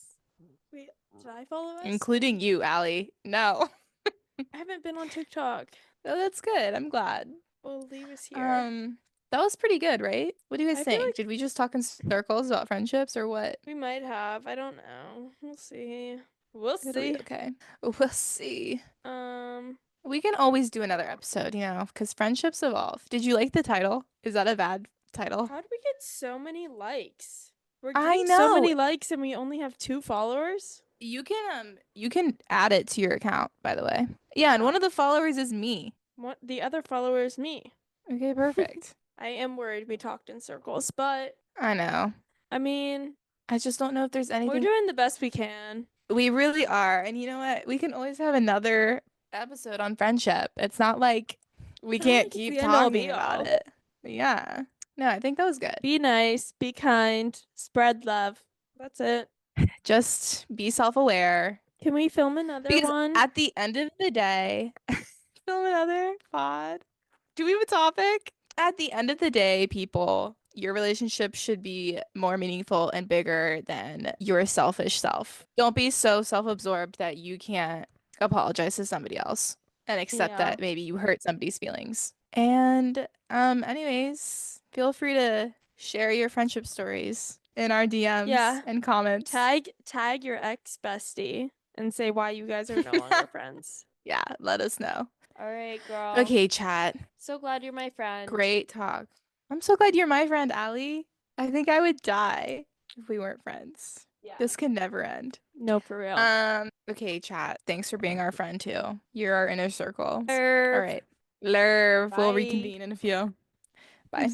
Speaker 2: Wait, did I follow us?
Speaker 1: including you, Allie. No.
Speaker 2: I haven't been on TikTok.
Speaker 1: Oh, that's good. I'm glad.
Speaker 2: Well, leave us here.
Speaker 1: Um, that was pretty good, right? What do you guys
Speaker 2: I feel
Speaker 1: think?
Speaker 2: like
Speaker 1: Did we just talk in circles about friendships or what?
Speaker 2: we might have. I don't know. We'll see. We'll
Speaker 1: It'll be
Speaker 2: see.
Speaker 1: okay. We'll see.
Speaker 2: Um,
Speaker 1: We can always do another episode, because friendships evolve. Did you like the title? Is that a bad title?
Speaker 2: how did we get so many likes? We're
Speaker 1: I
Speaker 2: getting so
Speaker 1: know.
Speaker 2: many likes and we only have 2 followers.
Speaker 1: You can add it to your account, by the way. Yeah, and one
Speaker 2: How?
Speaker 1: of the followers is me.
Speaker 2: What? The other follower is me.
Speaker 1: Okay, perfect.
Speaker 2: I am worried we talked in circles, but
Speaker 1: I know.
Speaker 2: I mean,
Speaker 1: I just don't know if there's
Speaker 2: we're
Speaker 1: anything.
Speaker 2: doing the best we can.
Speaker 1: We really are. And you know what? We can always have another episode on friendship. It's not like we
Speaker 2: It's not
Speaker 1: can't
Speaker 2: like it's
Speaker 1: keep
Speaker 2: the end all
Speaker 1: talking
Speaker 2: be
Speaker 1: about
Speaker 2: all.
Speaker 1: it. Yeah. No, I think that was good.
Speaker 2: Be nice, be kind, spread love. That's it.
Speaker 1: Just be self-aware
Speaker 2: Can we film another
Speaker 1: because
Speaker 2: one?
Speaker 1: at the end of the day, film another pod. Do we have a topic? At the end of the day, people, your relationship should be more meaningful and bigger than your selfish self. Don't be so self-absorbed that you can't apologize to somebody else and accept
Speaker 2: Yeah.
Speaker 1: that maybe you hurt somebody's feelings. And anyways, feel free to share your friendship stories in our DMs
Speaker 2: Yeah.
Speaker 1: and comments.
Speaker 2: Tag your ex bestie and say why you guys are no longer friends.
Speaker 1: Yeah, let us know.
Speaker 2: All right, girl.
Speaker 1: Okay, chat.
Speaker 2: So glad you're my friend.
Speaker 1: Great talk. I'm so glad you're my friend, Allie. I think I would die if we weren't friends.
Speaker 2: Yeah.
Speaker 1: This can never end.
Speaker 2: No, for real.
Speaker 1: Okay, chat. Thanks for being our friend too. You're our inner circle. All
Speaker 2: Irv.
Speaker 1: right. Lerv, we'll
Speaker 2: Bye.
Speaker 1: reconvene in a few. Bye.